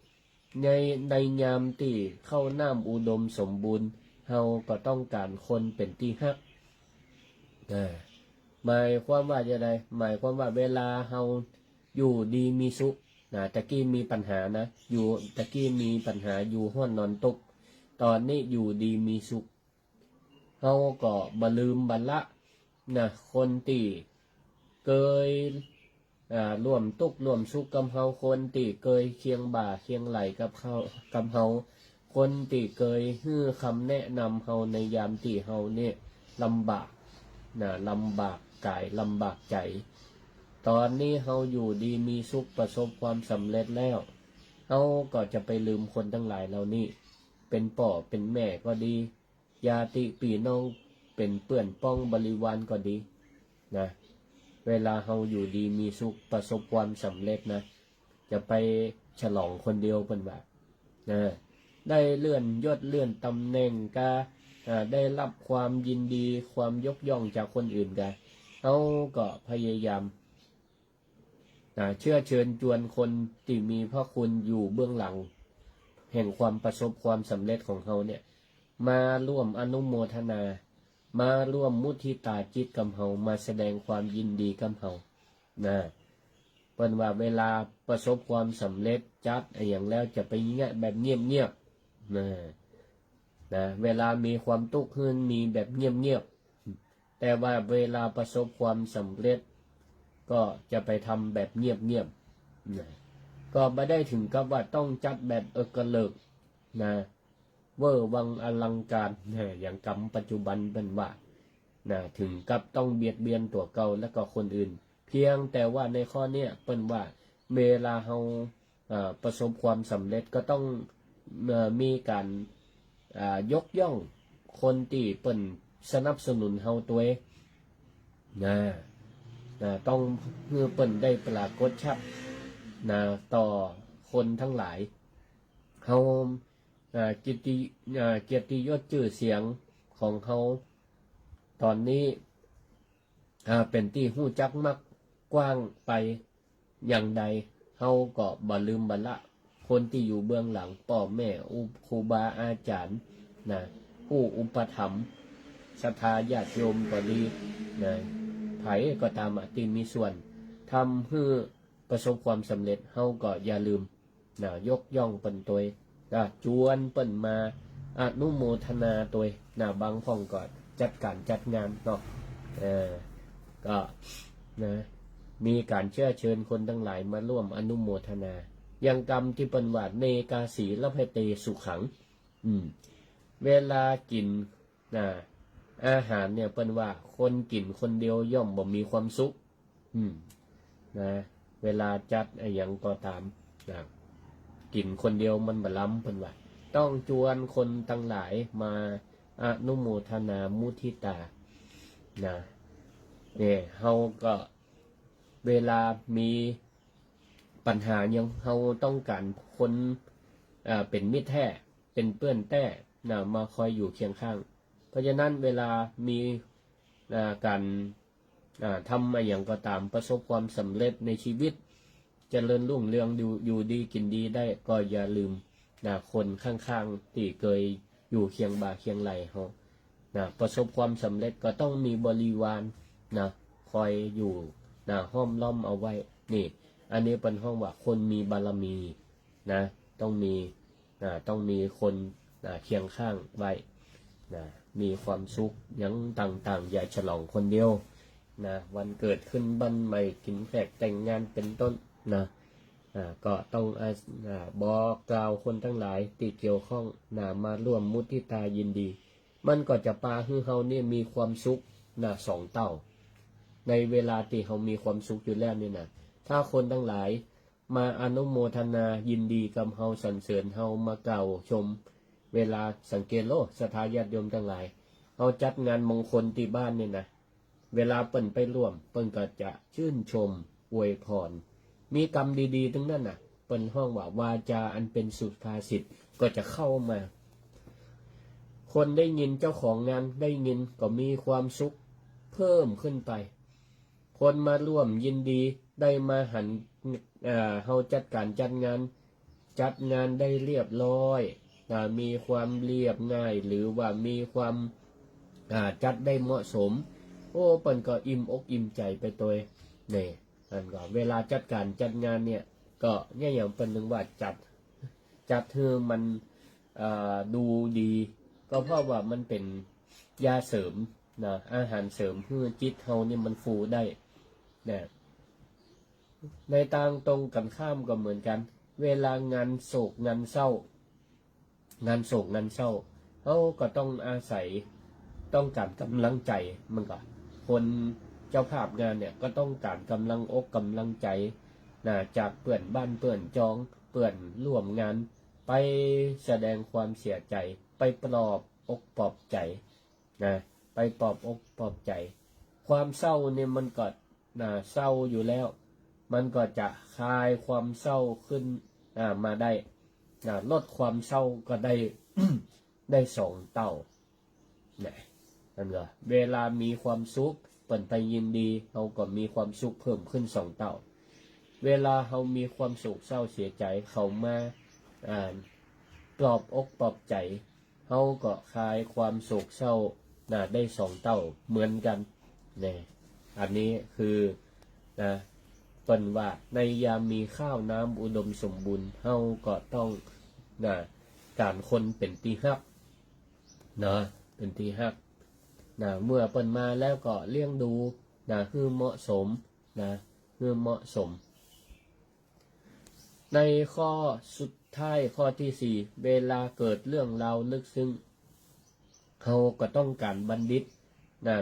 3ในยามที่เข้าน้ำอุดมสมบูรณ์เฮาก็ต้องการคนเป็นที่ฮักหมายความว่าจะไดหมายความว่าเวลาเฮาอยู่ดีมีสุขตะกี้มีปัญหานะอยู่ตะกี้มีปัญหาอยู่ห้อนนอนตกตอนนี้อยู่ดีมีสุขเฮาก็บ่ลืมบัลละนะคนที่เคยร่วมทุกข์ร่วมสุขกับเฮาคนที่เคยเคียงบ่าเคียงไหลกับเฮาคนที่เคยให้คำแนะนำเฮาในยามที่เฮาเนี่ยลำบากลำบากกายลำบากใจตอนนี้เฮาอยู่ดีมีสุขประสบความสำเร็จแล้วเฮาก็จะไปลืมคนทั้งหลายเหล่านี้เป็นพ่อเป็นแม่ก็ดีญาติพี่น้องเป็นเปื้อนป้องบริวารก็ดีนะเวลาเฮาอยู่ดีมีสุขประสบความสำเร็จนะจะไปฉลองคนเดียวเป็นแบบได้เลื่อนยศเลื่อนตำแหน่งก็ได้รับความยินดีความยกย่องจากคนอื่นกันเฮาก็พยายามเชื่อเชิญชวนคนที่มีพระคุณอยู่เบื้องหลังแห่งความประสบความสำเร็จของเขาเนี่ยมาร่วมอนุโมทนามาร่วมมุทิตาจิตกับเฮามาแสดงความยินดีกับเฮาเปิ้นว่าเวลาประสบความสำเร็จจัดอย่างแล้วจะไปเงี้ยแบบเงียบๆเวลามีความทุกข์ขึ้นมีแบบเงียบๆแต่ว่าเวลาประสบความสำเร็จก็จะไปทำแบบเงียบๆก็ไม่ได้ถึงกับว่าต้องจัดแบบกระเลิกเวอร์วังอลังการอย่างกรรมปัจจุบันเป็นว่าถึงกับต้องเบียดเบียนตัวเก่าและก็คนอื่นเพียงแต่ว่าในข้อเนี้ยเป็นว่าเวลาเราประสบความสำเร็จก็ต้องมีการยกย่องคนที่เป็นสนับสนุนเราตัวเองต้องเพื่อเปิ่นได้ปรากฏชัดต่อคนทั้งหลายเขาเกียรติยศชื่อเสียงของเขาตอนนี้เป็นที่หู้จักมักกว้างไปอย่างใดเขาก็บ่ลืมบัลละคนที่อยู่เบื้องหลังพ่อแม่ครูบาอาจารย์ผู้อุปถัมภ์ศรัทธาญาติโยมก็ดีไผก็ตามที่มีส่วนทำให้ประสบความสำเร็จเฮาก็อย่าลืมยกย่องเปิ้นตัวจวนเปิ้นมาอนุโมทนาตัวบางห้องก็จัดการจัดงานเนาะก็มีการเชื้อเชิญคนทั้งหลายมาร่วมอนุโมทนาอย่างกรรมที่เปิ้นว่าเนกาสีละเพเตสุขังเวลากินอาหารเนี่ยเปิ้นว่าคนกินคนเดียวย่อมบ่มีความสุขเวลาจัดอย่างก็ตามกินคนเดียวมันบ่ล้ำเปิ้นว่าต้องชวนคนทั้งหลายมาอนุโมทนามุทิตาเนี่ยเฮาก็เวลามีปัญหายังเฮาต้องการคนเป็นมิตรแท้เป็นเพื่อนแท้มาคอยอยู่เคียงข้างเพราะฉะนั้นเวลามีการทำอะไรอย่างก็ตามประสบความสำเร็จในชีวิตเจริญรุ่งเรืองอยู่ดีกินดีได้ก็อย่าลืมคนข้างๆที่เคยอยู่เคียงบ่าเคียงไหลเขาประสบความสำเร็จก็ต้องมีบริวารคอยอยู่ห้อมล้อมเอาไว้นี่อันนี้เป็นห้องว่าคนมีบารมีต้องมีคนเคียงข้างไว้มีความสุขยังต่างๆอย่าฉลองคนเดียววันเกิดขึ้นบ้านใหม่กินแขกแต่งงานเป็นต้น ก็ต้องบอกกล่าวคนทั้งหลายที่เกี่ยวข้องมาร่วมมุทิตายินดีมันก็จะพาให้เฮานี่มีความสุขสองเท่าในเวลาที่เฮามีความสุขอยู่แล้วนี่นะถ้าคนทั้งหลายมาอนุโมทนายินดีกับเฮาสรรเสริญเฮามากล่าวชมเวลาสังเกตโลศรัทธาญาติโยมทั้งหลายเฮาจัดงานมงคลที่บ้านนี่นะเวลาเปิ้นไปร่วมเปิ้นก็จะชื่นชมอวยพรมีกรรมดีๆทั้งนั้นน่ะเปิ้นห้องว่าวาจาอันเป็นสุภาษิตก็จะเข้ามาคนได้ยินเจ้าของงานได้ยินก็มีความสุขเพิ่มขึ้นไปคนมาร่วมยินดีได้มาหันเฮาจัดการจัดงานได้เรียบร้อยมีความเรียบง่ายหรือว่ามีความจัดได้เหมาะสมโอ้เปิ้นก็อิ่มอกอิ่มใจไปตัวนี่นั่นก็เวลาจัดการจัดงานเนี่ยก็เนี่ยอย่างเปิ้นนึงว่าจัดให้มันดูดีก็เพราะว่ามันเป็นยาเสริมอาหารเสริมเพื่อจิตเฮานี่มันฟูได้นะในทางตรงกันข้ามก็เหมือนกันเวลางานโศกงานเศร้าเขาก็ต้องอาศัยต้องการกำลังใจมันก็คนเจ้าภาพงานเนี่ยก็ต้องการกำลังอกกำลังใจจากเพื่อนบ้านเพื่อนจองเพื่อนร่วมงานไปแสดงความเสียใจไปปลอบอกปลอบใจไปปลอบอกปลอบใจความเศร้าเนี่ยมันก็เศร้าอยู่แล้วมันก็จะคลายความเศร้าขึ้นมาได้ลดความเศร้าก็ได้ ได้2 เท่านั่นก็เวลามีความสุขเปิ่นไปยินดีเราก็มีความสุขเพิ่มขึ้น2 เท่าเวลาเรามีความสุขเศร้าเสียใจเขามาปลอบอกปลอบใจเราก็คลายความโศกเศร้าได้2 เท่าเหมือนกันอันนี้คือเปิ้นว่าในยามมีข้าวน้ำอุดมสมบูรณ์เฮาก็ต้องการคนเป็นที่ฮักเป็นที่ฮักเมื่อเปิ้นมาแล้วก็เลี้ยงดูให้เหมาะสมให้เหมาะสมในข้อสุดท้ายข้อที่4เวลาเกิดเรื่องราวลึกซึ้งเฮาก็ต้องการบัณฑิต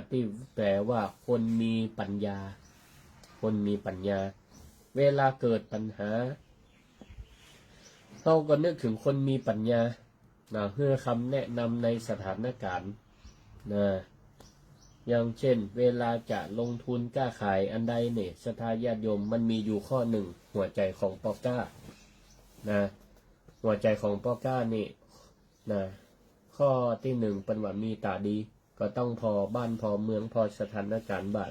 ที่แปลว่าคนมีปัญญาเวลาเกิดปัญหาเราก็นึกถึงคนมีปัญญาเพื่อคำแนะนำในสถานการณ์อย่างเช่นเวลาจะลงทุนกล้าขายอันใดเนี่ยศรัทธาญาติโยมมันมีอยู่ข้อหนึ่งหัวใจของปอก้าหัวใจของปอก้านี่ข้อที่1เป็นว่ามีตาดีก็ต้องพอบ้านพอเมืองพอสถานการณ์บ่า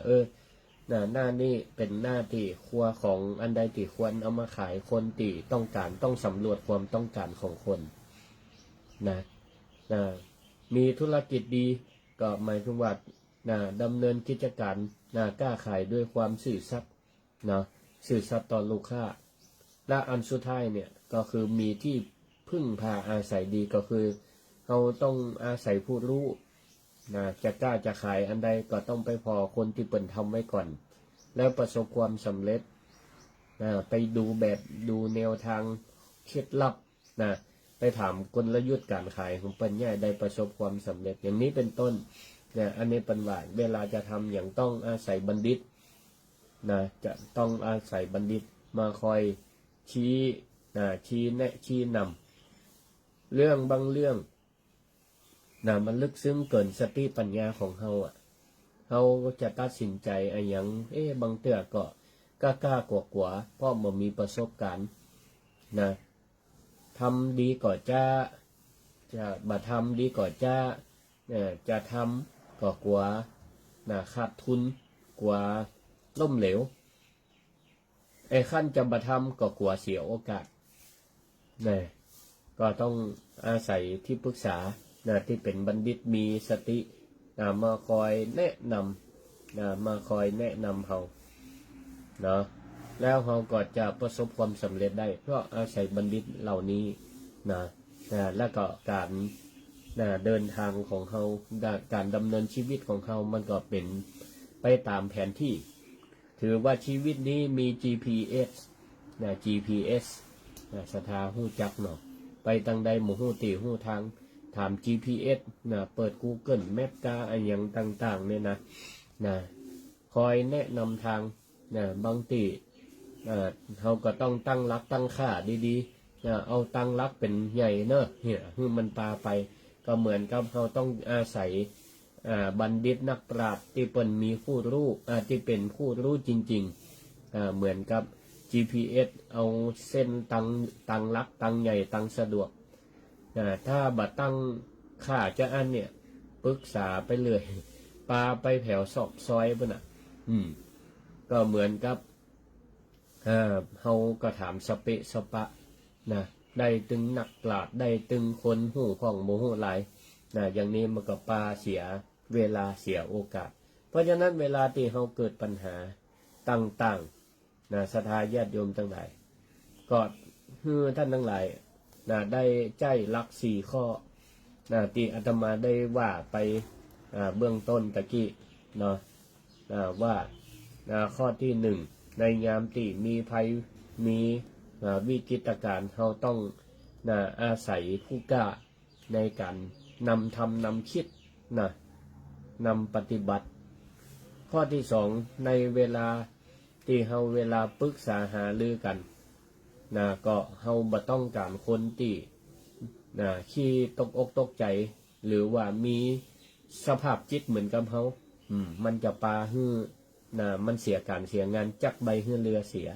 หน้านี่เป็นหน้าที่ครัวของอันใดที่ควรเอามาขายคนที่ต้องการต้องสำรวจความต้องการของคนมีธุรกิจดีก็หมายถึงว่าดำเนินกิจการกล้าขายด้วยความซื่อสัตย์ซื่อสัตย์ต่อลูกค้าและอันสุดท้ายเนี่ยก็คือมีที่พึ่งพาอาศัยดีก็คือเราต้องอาศัยผู้รู้จะกล้าจะขายอันใดก็ต้องไปพอคนที่เปิ่นทำไว้ก่อนแล้วประสบความสำเร็จไปดูแนวทางเคล็ดลับไปถามกลยุทธ์การขายของเปิ่นย่ายได้ประสบความสำเร็จอย่างนี้เป็นต้นอันนี้เป็นว่าเวลาจะทำอย่างต้องอาศัยบัณฑิตจะต้องอาศัยบัณฑิตมาคอยชี้แนะชี้นำเรื่องบางเรื่องมันลึกซึ้งเกินสติปัญญาของเราจะตัดสินใจอย่างบางเตื้อก็กล้ากลัวเพราะมันมีประสบการณ์ทำดีก็จะบ่ทำดีก็จะทำก็กลัวขาดทุนกลัวล้มเหลวขั้นจะบ่ทำก็กลัวเสียโอกาสก็ต้องอาศัยที่ปรึกษาที่เป็นบัณฑิตมีสติมาคอยแนะนำเราแล้วเราก็จะประสบความสำเร็จได้เพราะอาศัยบัณฑิตเหล่านี้แล้วก็การเดินทางของเราการดำเนินชีวิตของเรามันก็เป็นไปตามแผนที่ถือว่าชีวิตนี้มี GPS GPS สถาหู้จักเนาะไปทางใดหมู่หู้ตีหู้ทางถาม GPS เปิด Google Map กาอันอย่างต่างๆเนี่ยนะคอยแนะนำทางบางทีเราก็ต้องตั้งรักตั้งค่าดีๆเอาตั้งรักเป็นใหญ่เนอะเนี่ยคือมันปาไปก็เหมือนกับเราต้องอาศัยบัณฑิตนักปราชญ์ที่เป็นมีผู้รู้ที่เป็นผู้รู้จริงๆเหมือนกับ GPS เอาเส้นตั้งรักตั้งใหญ่ตั้งสะดวกถ้าบัดตั้งค่าจะอันเนี่ยปรึกษาไปเลยปาไปแถวซอกซอยป่ะน่ะก็เหมือนกับเฮาก็ถามสเปะสปะได้ตึงนักปราชญ์ได้ตึงคนหูของโมโหหลายอย่างนี้มันก็ปาเสียเวลาเสียโอกาสเพราะฉะนั้นเวลาที่เฮาเกิดปัญหาต่างๆศรัทธาญาติโยมทั้งหลายก็คือท่านทั้งหลายได้ใจหลัก4ข้อที่อาตมาได้ว่าไปเบื้องต้นตะกี้เนาะว่าข้อที่1ในยามที่มีภัยมีวิกฤตการณ์เราต้องอาศัยผู้กล้าในการนำทำนำคิดนำปฏิบัติข้อที่2ในเวลาที่เราเวลาปรึกษาหารือกันก็เราบ่ต้องการคนที่ขี้ตกอกตกใจหรือว่ามีสภาพจิตเหมือนกับเขามันจะปาฮื้อมันเสียการเสียงานจักใบฮื้อเรือเสีย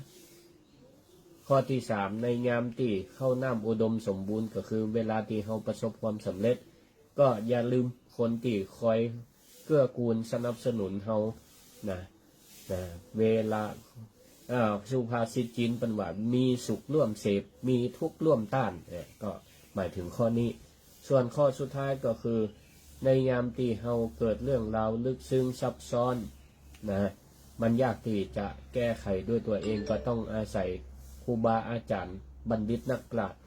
ข้อที่3ในยามที่เข้าน้ำอุดมสมบูรณ์ก็คือเวลาที่เราประสบความสำเร็จก็อย่าลืมคนที่คอยเกื้อกูลสนับสนุนเราเวลาสุภาษิตจีนเป็นว่ามีสุขร่วมเสพมีทุกข์ร่วมต้านก็หมายถึงข้อนี้ส่วนข้อสุดท้ายก็คือในยามที่เราเกิดเรื่องราวลึกซึ้งซับซ้อนมันยากที่จะแก้ไขด้วยตัวเองก็ต้องอาศัยครูบาอาจารย์บัณฑิตนักปราชญ์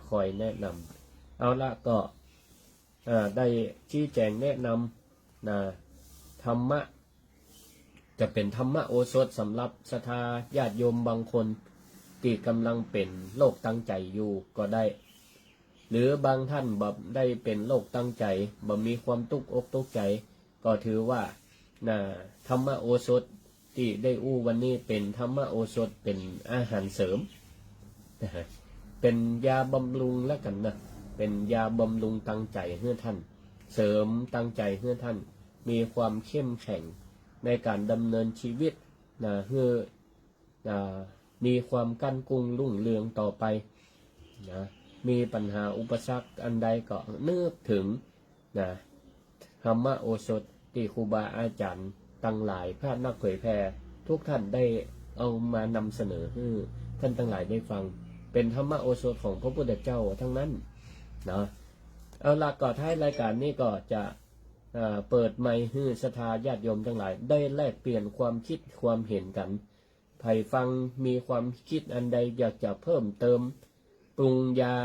คอยแนะนำเอาละก็ได้ชี้แจงแนะนำธรรมะจะเป็นธรรมะโอสถสำหรับศรัทธาญาติโยมบางคนที่กำลังเป็นโรคตั้งใจอยู่ก็ได้หรือบางท่านแบบได้เป็นโรคตั้งใจแบบมีความตุกอกตุกใจก็ถือว่าธรรมะโอสถที่ได้อู้วันนี้เป็นธรรมะโอสถเป็นอาหารเสริมเป็นยาบำรุงแล้วกันเป็นยาบำรุงตั้งใจเพื่อท่านเสริมตั้งใจเพื่อท่านมีความเข้มแข็งในการดำเนินชีวิตเพื่อมีความกั้นกุ้งรุ่งเรืองต่อไปมีปัญหาอุปสรรคอันใดก็นึกถึงธรรมโอสถที่ครูบาอาจารย์ตั้งหลายพระนักเผยแผ่ทุกท่านได้เอามานำเสนอให้ท่านทั้งหลายได้ฟังเป็นธรรมโอสถของพระพุทธเจ้าทั้งนั้นเอาละก่อท้ายรายการนี้ก็จะเปิดไมค์ให้ศรัทธาญาติโยมทั้งหลายได้แลกเปลี่ยนความคิดความเห็นกันใครฟังมีความคิดอันใดอยากจะเพิ่มเติมปรุงยา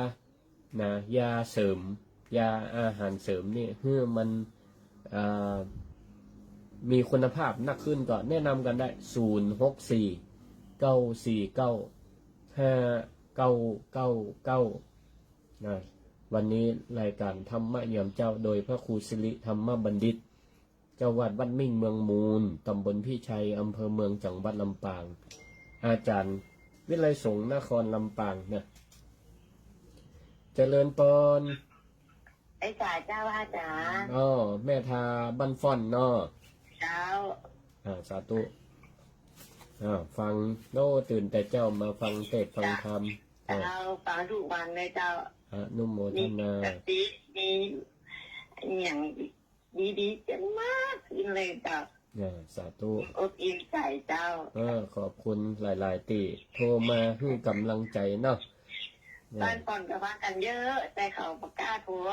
ยาเสริมยาอาหารเสริมนี่เพื่อมันมีคุณภาพนักขึ้นก็แนะนำกันได้064-949-5999วันนี้รายการธรรมะยามเจ้าโดยพระครูสิริธรรมบัณฑิตเจ้าวัดวัดมิ่งเมืองมูลตำบลพี่ชัยอำเภอเมืองจังหวัดลำปางอาจารย์วิไลสงฆ์นครลำปางเจริญปอนไอ้จ่าเจ้าอาจารย์แม่ทาบันฟอนเจ้าสาธุฟังโน่ตื่นแต่เจ้ามาฟังเทศน์ฟังธรรมเราฟังทุกวันเลยเจ้านุโมทนาดีอย่างดีๆจังมากขึ้นเลยเจ้าสาธุอบอิ่มใจเจ้าขอบคุณหลายๆตีโทรมาให้กำลังใจเนาะบ้านก่อนกับว่ากันเยอะแต่เขาประกาศทัว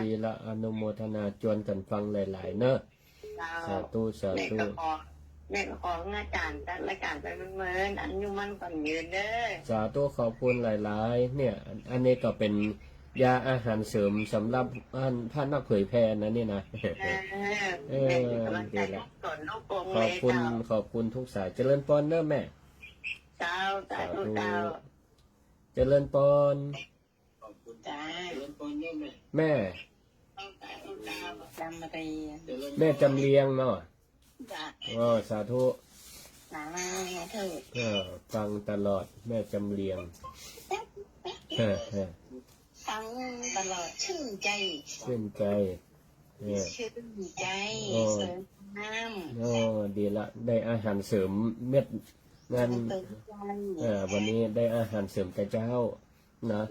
ดีละอนุโมทนาจวนกันฟังหลายๆเนอะสาธุสาธุแม่ก็ของอาจารย์จัดรายการไปเหมือนอันยุมันก่อนยืนเด้อสาธุขอบคุณหลายๆเนี่ยอันนี้ก็เป็นยาอาหารเสริมสำหรับท่านนักเผยแพร่นะนี่นะดีละขอบคุณทุกสายเจริญพรเนอะแม่ส เจ้าสา สา ธุ ธุ เจ้า เจริญพร จ้า แม่ จำมาดี แม่จำเรียงเนาะ จ้า อ๋อสาธุ หนามาเถิด ฟังตลอดแม่จำเรียง ฟังตลอดชื่นใจ ชื่นใจเนี่ย ชื่นใจ โอ้ เสริมน้ โอ้ดีละได้อาหารเสริมเม็ดงั้น ำเติมใจ วันนี้ได้อาหารเสริมแต่เจ้านะ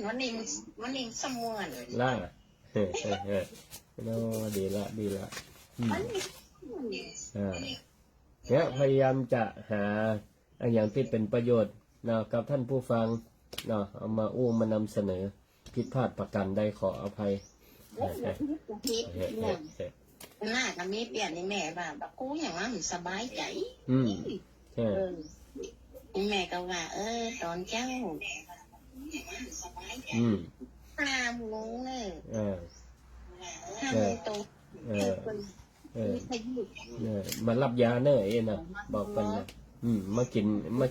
วันนี้สมวน ล่าโอ้ดีละดีละอืม วันนี้ เนี่ยพยายามจะหาอย่างที่เป็นประโยชน์นะกับท่านผู้ฟังเนาะเอามาอู้มานำเสนอผิดพลาดประกันได้ขออภัย คิดเนี่ยหน้ากับมีเปลี่ยนนี่แม่แบบกูอย่างว่ามันสบายใจ อืมใช่ แม่ก็ว่าตอนเจ้า อืม 5 โมงเลย อ่า 5 โมงตรง เออเออ วิทยุ เนี่ยมารับยาเนยนะบอกกันนะมา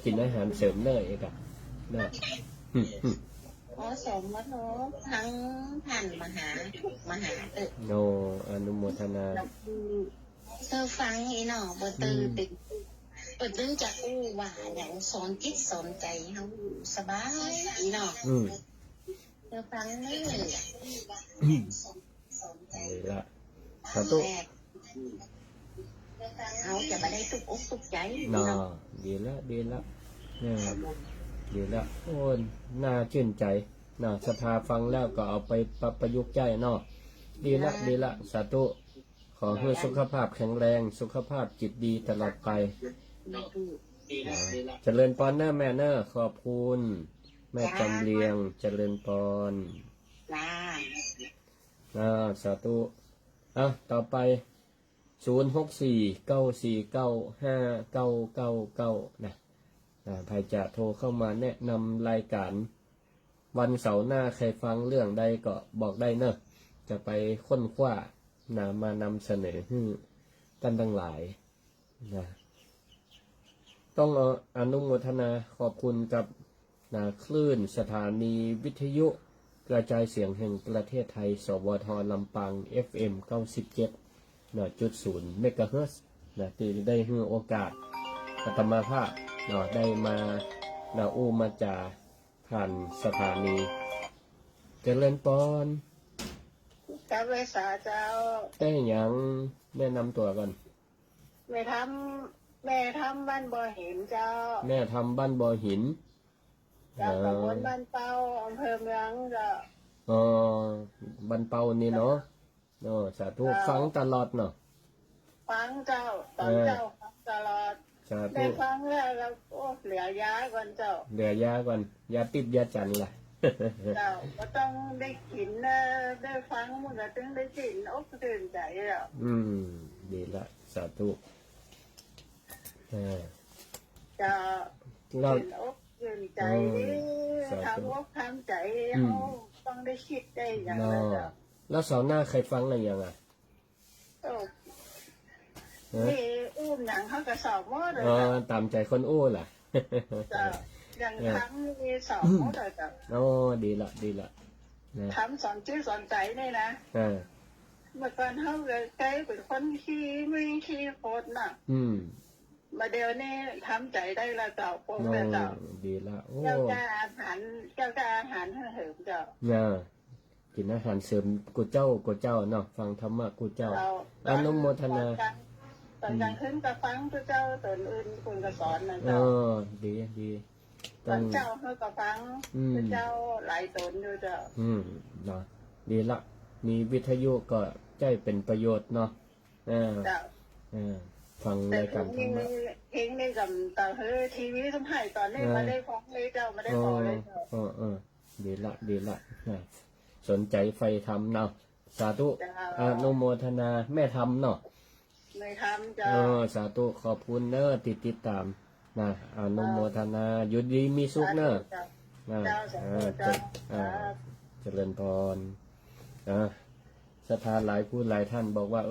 กินอาหารเสริมเนยกันนะอืม สมวัตโนทั้งท่านมหาโนอนุโมทนา เธอฟังไอ้หนอเบอร์ตื่นติดเปิดตึงจากอู้ว่าอย่างสอนจิตสอนใจเขาสบายอีหนอ อืม เธอฟังเลย ดีละสาธุ เขาจะมาได้ตุกอกตุกใจ นอดีละดีละเนี่ยดีละโอ้น่าชื่นใจน่าศรัทธาฟังแล้วก็เอาไปประยุกต์ใจเนาะดีละดีละสาธุขอให้สุขภาพแข็งแรงสุขภาพจิตดีตลอดไปเจริญพรเนอะแม่เนอะขอบคุณแม่จำเรียงเจริญพร จ้า สาธุต่อไป0649495999นะใครจะโทรเข้ามาแนะนำรายการวันเสาร์หน้าใครฟังเรื่องใดก็บอกได้เนอะจะไปค้นคว้ามานำเสนอให้กันทั้งหลายนะต้องอนุโมทนาขอบคุณกับคลื่นสถานีวิทยุกระจายเสียงแห่งประเทศไทยสวทลำปาง FM 97.0 เมกะเฮิรตซ์ที่ได้ให้โอกาสอาตมาภาพได้มาอู้มาจาผ่านสถานีเจริญปอน จ้าเวสาเจ้า ได้หยังแนะนำตัวก่อน แม่ทำบ้านบ่อเห็นเจ้า แม่ทำบ้านบ่อหิน จากตำบลบ้านเป้าอำเภอเมืองเจ้า บ้านเป่านี่เนาะสาธุฟังตลอดเนาะ ฟังเจ้าตอนเจ้าฟังตลอด สา ได้ ธุ ฟังแล้วเหลือยาก่อนเจ้า เดี๋ยวยาก่อนยาติดยาจันล่ะ เจ้าก็ต้องได้กินได้ฟังมันก็ถึงได้กินอกตื่นใจแล้ว ดีละสาธุ จะ เรา ตื่นอกตื่นใจทำอกทำใจเขาต้องได้คิดได้อย่างนั้นเจ้า แล้วเสาร์หน้าใครฟังอะไรยังอ่ะ นี่อุ้มหนังเขากระสอบหมดเลย ตามใจคนอู้ล่ะ จ้ะอย่างทำมีสอบหมดเลยจ้ะ ดีละดีละนะ ทำสอนชื่อสอนใจนี่นะ อ่า เมื่อก่อนเขาเลยใกล้เป็นคนขี้ไม่ขี้โคตรน่ะ มาเดี๋ยวนี้ทำใจได้ละเจ้าพวกแต่เจ้า ดีละโอ้ เจ้าอาหารเหิมเจ้า กินอาหารเสริมกูเจ้าเนาะฟังธรรมะกูเจ้าอนุโมทนา ตอนกลางคืนก็ฟังพระเจ้าตอนอื่นคุณก็สอนนะเจ้า ดีดี ตอนเจ้าเขาก็ฟังพระเจ้าหลายตนอยู่เจ้า เนาะดีละมีวิทยุก็ใจเป็นประโยชน์เนาะเจ้า ฟัง แต่ รายการธรรมะ เพลงในกับตาเฮ้ทีวีสมัยตอนนี้มาได้ฟังเลยเจ้ามาได้ฟังเลยเจ้า ดีละสนใจไฟทำเนาะสาธุอนุโมทนาแม่ทำเนาะ ไม่ทำเจ้า สาธุขอบคุณเนอะติดตามนะอนุโมทนาอยู่ดีมีสุขเนอะ เจ้าสาธุเจ้า เจริญพรศรัทธาหลายผู้หลายท่านบอกว่า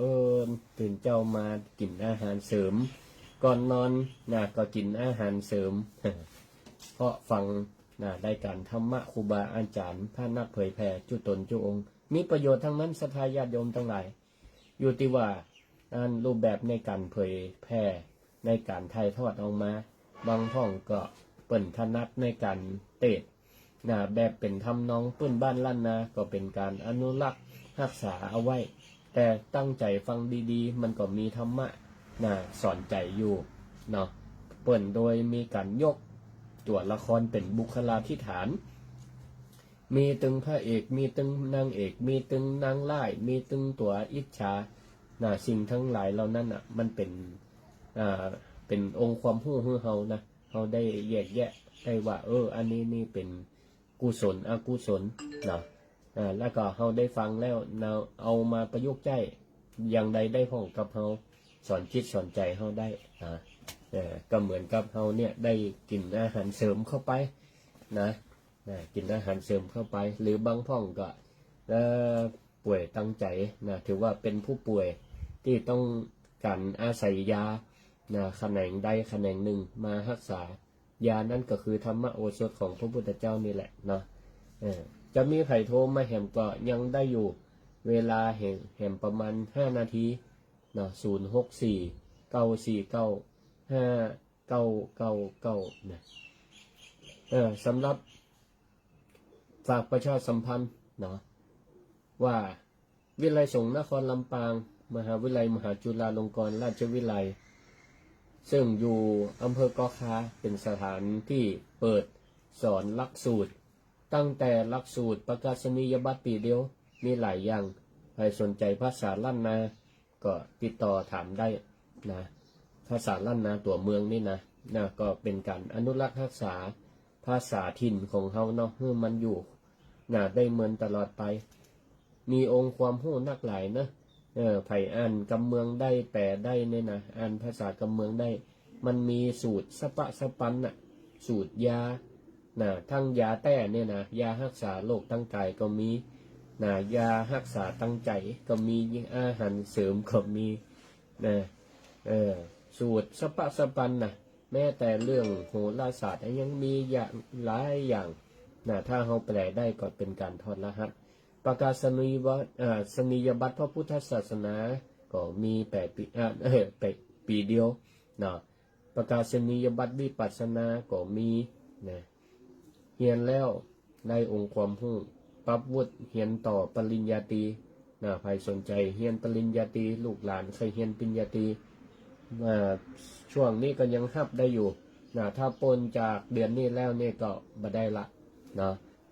ตื่นเจ้ามากินอาหารเสริม ก่อนนอนนะก็กินอาหารเสริม เพราะฟังนะได้การธรรมะครูบาอาจารย์พระนักเผยแผ่จุตนจุองค์มีประโยชน์ทั้งนั้นศรัทธาญาติโยมทั้งหลายอยู่ที่ว่ารูปแบบในการเผยแผ่ในการถ่ายทอดออกมาบางห้องก็เปิ่นถนัดในการเตะแบบเป็นทำนองปื้นบ้านลั่นนาก็เป็นการอนุรักษ์รักษาเอาไว้แต่ตั้งใจฟังดีๆมันก็มีธรรมะสอนใจอยู่เนาะเปิ่นโดยมีการยกตัวละครเป็นบุคลาธิฐานมีตึงพระเอกมีตึงนางเอกมีตึงนางร้ายมีตึงตัวอิจฉาสิ่งทั้งหลายเหล่านั้นมันเป็นองค์ความรู้ของเฮานะเฮาได้แยกแยะได้ว่าอันนี้นี่เป็นกุศลอกุศลนะแล้วก็เฮาได้ฟังแล้วเอามาประยุกต์ใช้อย่างใดได้พ้องกับเฮาสอนจิตสอนใจเฮาได้ก็เหมือนกับเฮาเนี่ยได้กินอาหารเสริมเข้าไปนะกินอาหารเสริมเข้าไปหรือบางพ้องก็ป่วยตั้งใจถือว่าเป็นผู้ป่วยที่ต้องการอาศัยยาแขนงใดแขนงหนึ่งมารักษายานั่นก็คือธรรมโอสถของพระพุทธเจ้านี่แหละเนาะจะมีไผ่โทรมาแหมก็ยังได้อยู่เวลาแหมประมาณ5 นาทีเนาะ064-949-5999นะสำหรับฝากประชาสัมพันธ์เนาะว่าวิไลสงฆ์นครลำปางมหาวิทยาลัยมหาจุฬาลงกรณราชวิทยาลัยซึ่งอยู่อำเภอกอคาเป็นสถานที่เปิดสอนหลักสูตรตั้งแต่หลักสูตรประกาศนียบัตรปีเดียวมีหลายอย่างใครสนใจภาษาล้านนาก็ติดต่อถามได้นะภาษาล้านนาตัวเมืองนี่นะก็เป็นการอนุรักษ์รักษาภาษาถิ่นของเฮาเนาะให้มันอยู่ได้เหมือนตลอดไปมีองค์ความรู้นักหลายนะไผ่อ่านกำเมืองได้แปลได้เนี่ยนะอ่านภาษากำเมืองได้มันมีสูตรสปะสปันสูตรยาทั้งยาแต้เนี่ยนะยารักษาโรคตั้งกายก็มียารักษาตั้งใจก็มียิ่งอาหารเสริมก็มีสูตรสปะสปันแม้แต่เรื่องโหราศาสตร์ยังมีอย่างหลายอย่างถ้าเราแปลได้ก็เป็นการทอดรหัสประกาศนียบัตรพระพุทธศาสนาก็มีปีเดียวประกาศนียบัตรวิปัสสนาก็มีเรียนแล้วได้องค์ความรู้ปรับวุฒิเรียนต่อปริญญาตรีใครสนใจเรียนปริญญาตรีลูกหลานเคยเรียนปริญญาตรีช่วงนี้ก็ยังรับได้อยู่ถ้าปนจากเดือนนี้แล้วเนี่ยก็บ่ได้ละ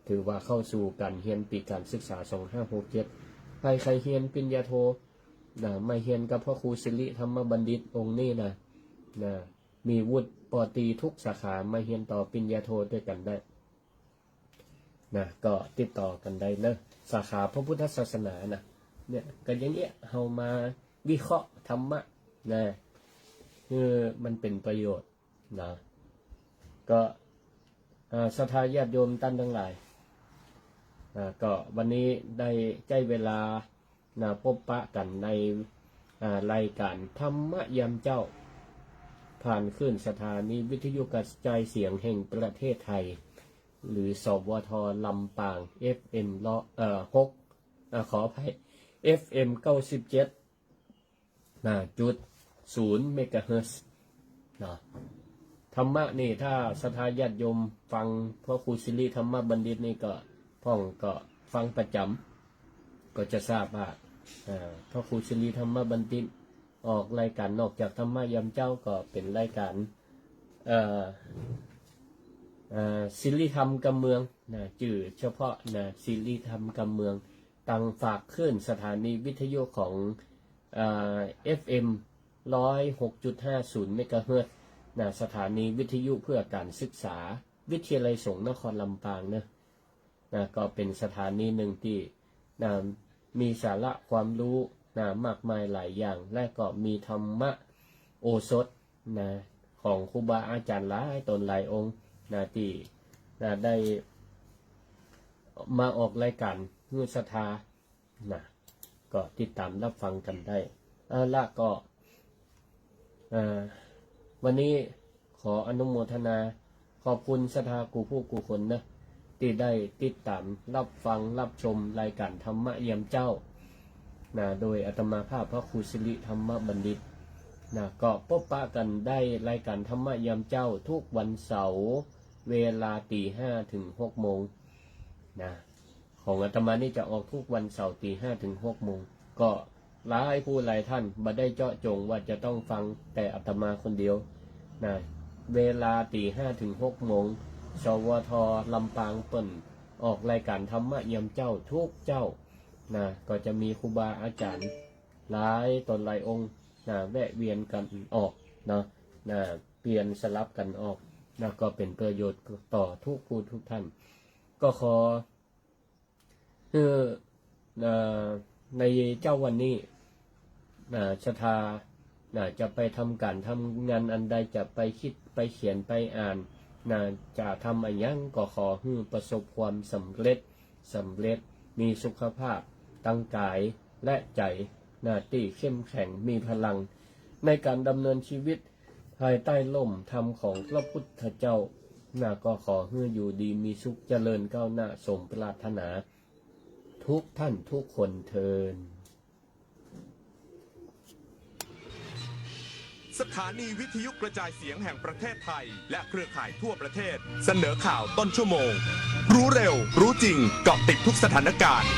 ถือว่าเข้าสู่การเรียนปีการศึกษา2567ใครเรียนปริญญาโทมาเรียนกับพระครูสิริธรรมบัณฑิตองค์นี้มีวุฒิป.ตรีทุกสาขามาเรียนต่อปริญญาโทด้วยกันได้ก็ติดต่อกันได้เลยสาขาพระพุทธศาสนาเนี่ยก็อย่างเงี้ยเฮามาวิเคราะห์ธรรมะคือมันเป็นประโยชน์ก็ศรัทธาญาติโยมท่านทั้งหลายก็วันนี้ได้ใจเวลาพบปะกันในรายการธรรมะยามเจ้าผ่านขึ้นสถานีวิทยุกระจายเสียงแห่งประเทศไทยหรือสวทลำปาง FM 6ขออภัย FM 97.0 เมกะเฮิรตซ์ธรรมะนี่ถ้าศรัทธาญาติโยมฟังพระครูสิริธรรมบัณฑิตนี่ก็พ่องก็ฟังประจำก็จะทราบว่าพระครูสิริธรรมบัณฑิตออกรายการนอกจากธรรมะยามเจ้าก็เป็นรายการศิริธรรมกำเมืองชื่อเฉพาะศิริธรรมกำเมืองตั้งฝากขึ้นสถานีวิทยุของFM 106.50 เมกะเฮิรตซ์สถานีวิทยุเพื่อการศึกษาวิทยาลัยสงฆ์นครลำปางก็เป็นสถานีหนึ่งที่มีสาระความรู้มากมายหลายอย่างและก็มีธรรมะโอสถของครูบาอาจารย์หลายตนหลายองค์ที่ได้มาออกรายการเพื่อศรัทธาก็ติดตามรับฟังกันได้ละก็ วันนี้ขออนุโมทนาขอบคุณศรัทธากูผู้กูคนนะที่ได้ติดตามรับฟังรับชมรายการธรรมะเยี่ยมเจ้านะโดยอาตมาภาพพระครูสิริธรรมบัณฑิตนะก็พบปะกันได้รายการธรรมะเยี่ยมเจ้าทุกวันเสาร์เวลาตี 5 ถึง 6 โมงนะของอาตมานี่จะออกทุกวันเสาร์ตี 5 ถึง 6 โมงก็หลายผู้หลายท่านบ่ได้เจาะจงว่าจะต้องฟังแต่อาตมาคนเดียวนะเวลาตี 5 ถึง 6 โมงสวทลำปางเปิ่นออกรายการธรรมะเยี่ยมเจ้าทุกเจ้านะก็จะมีครูบาอาจารย์หลายตนหลายองค์นะแวะเวียนกันออกนะเปลี่ยนสลับกันออกนะก็เป็นประโยชน์ต่อทุกผู้ทุกท่านก็ขอในเจ้าวันนี้ศรัทธาจะไปทำการทำงานอันใดจะไปคิดไปเขียนไปอ่านจะทำอะไรยังก็ขอให้ประสบความสำเร็จมีสุขภาพตั้งกายและใจที่เข้มแข็งมีพลังในการดำเนินชีวิตภายใต้ล่มธรรมของพระพุทธเจ้าก็ขอให้อยู่ดีมีสุขเจริญก้าวหน้าสมปรารถนาทุกท่านทุกคนเทิน สถานีวิทยุกระจายเสียงแห่งประเทศไทยและเครือข่ายทั่วประเทศเสนอข่าวต้นชั่วโมงรู้เร็วรู้จริงเกาะติดทุกสถานการณ์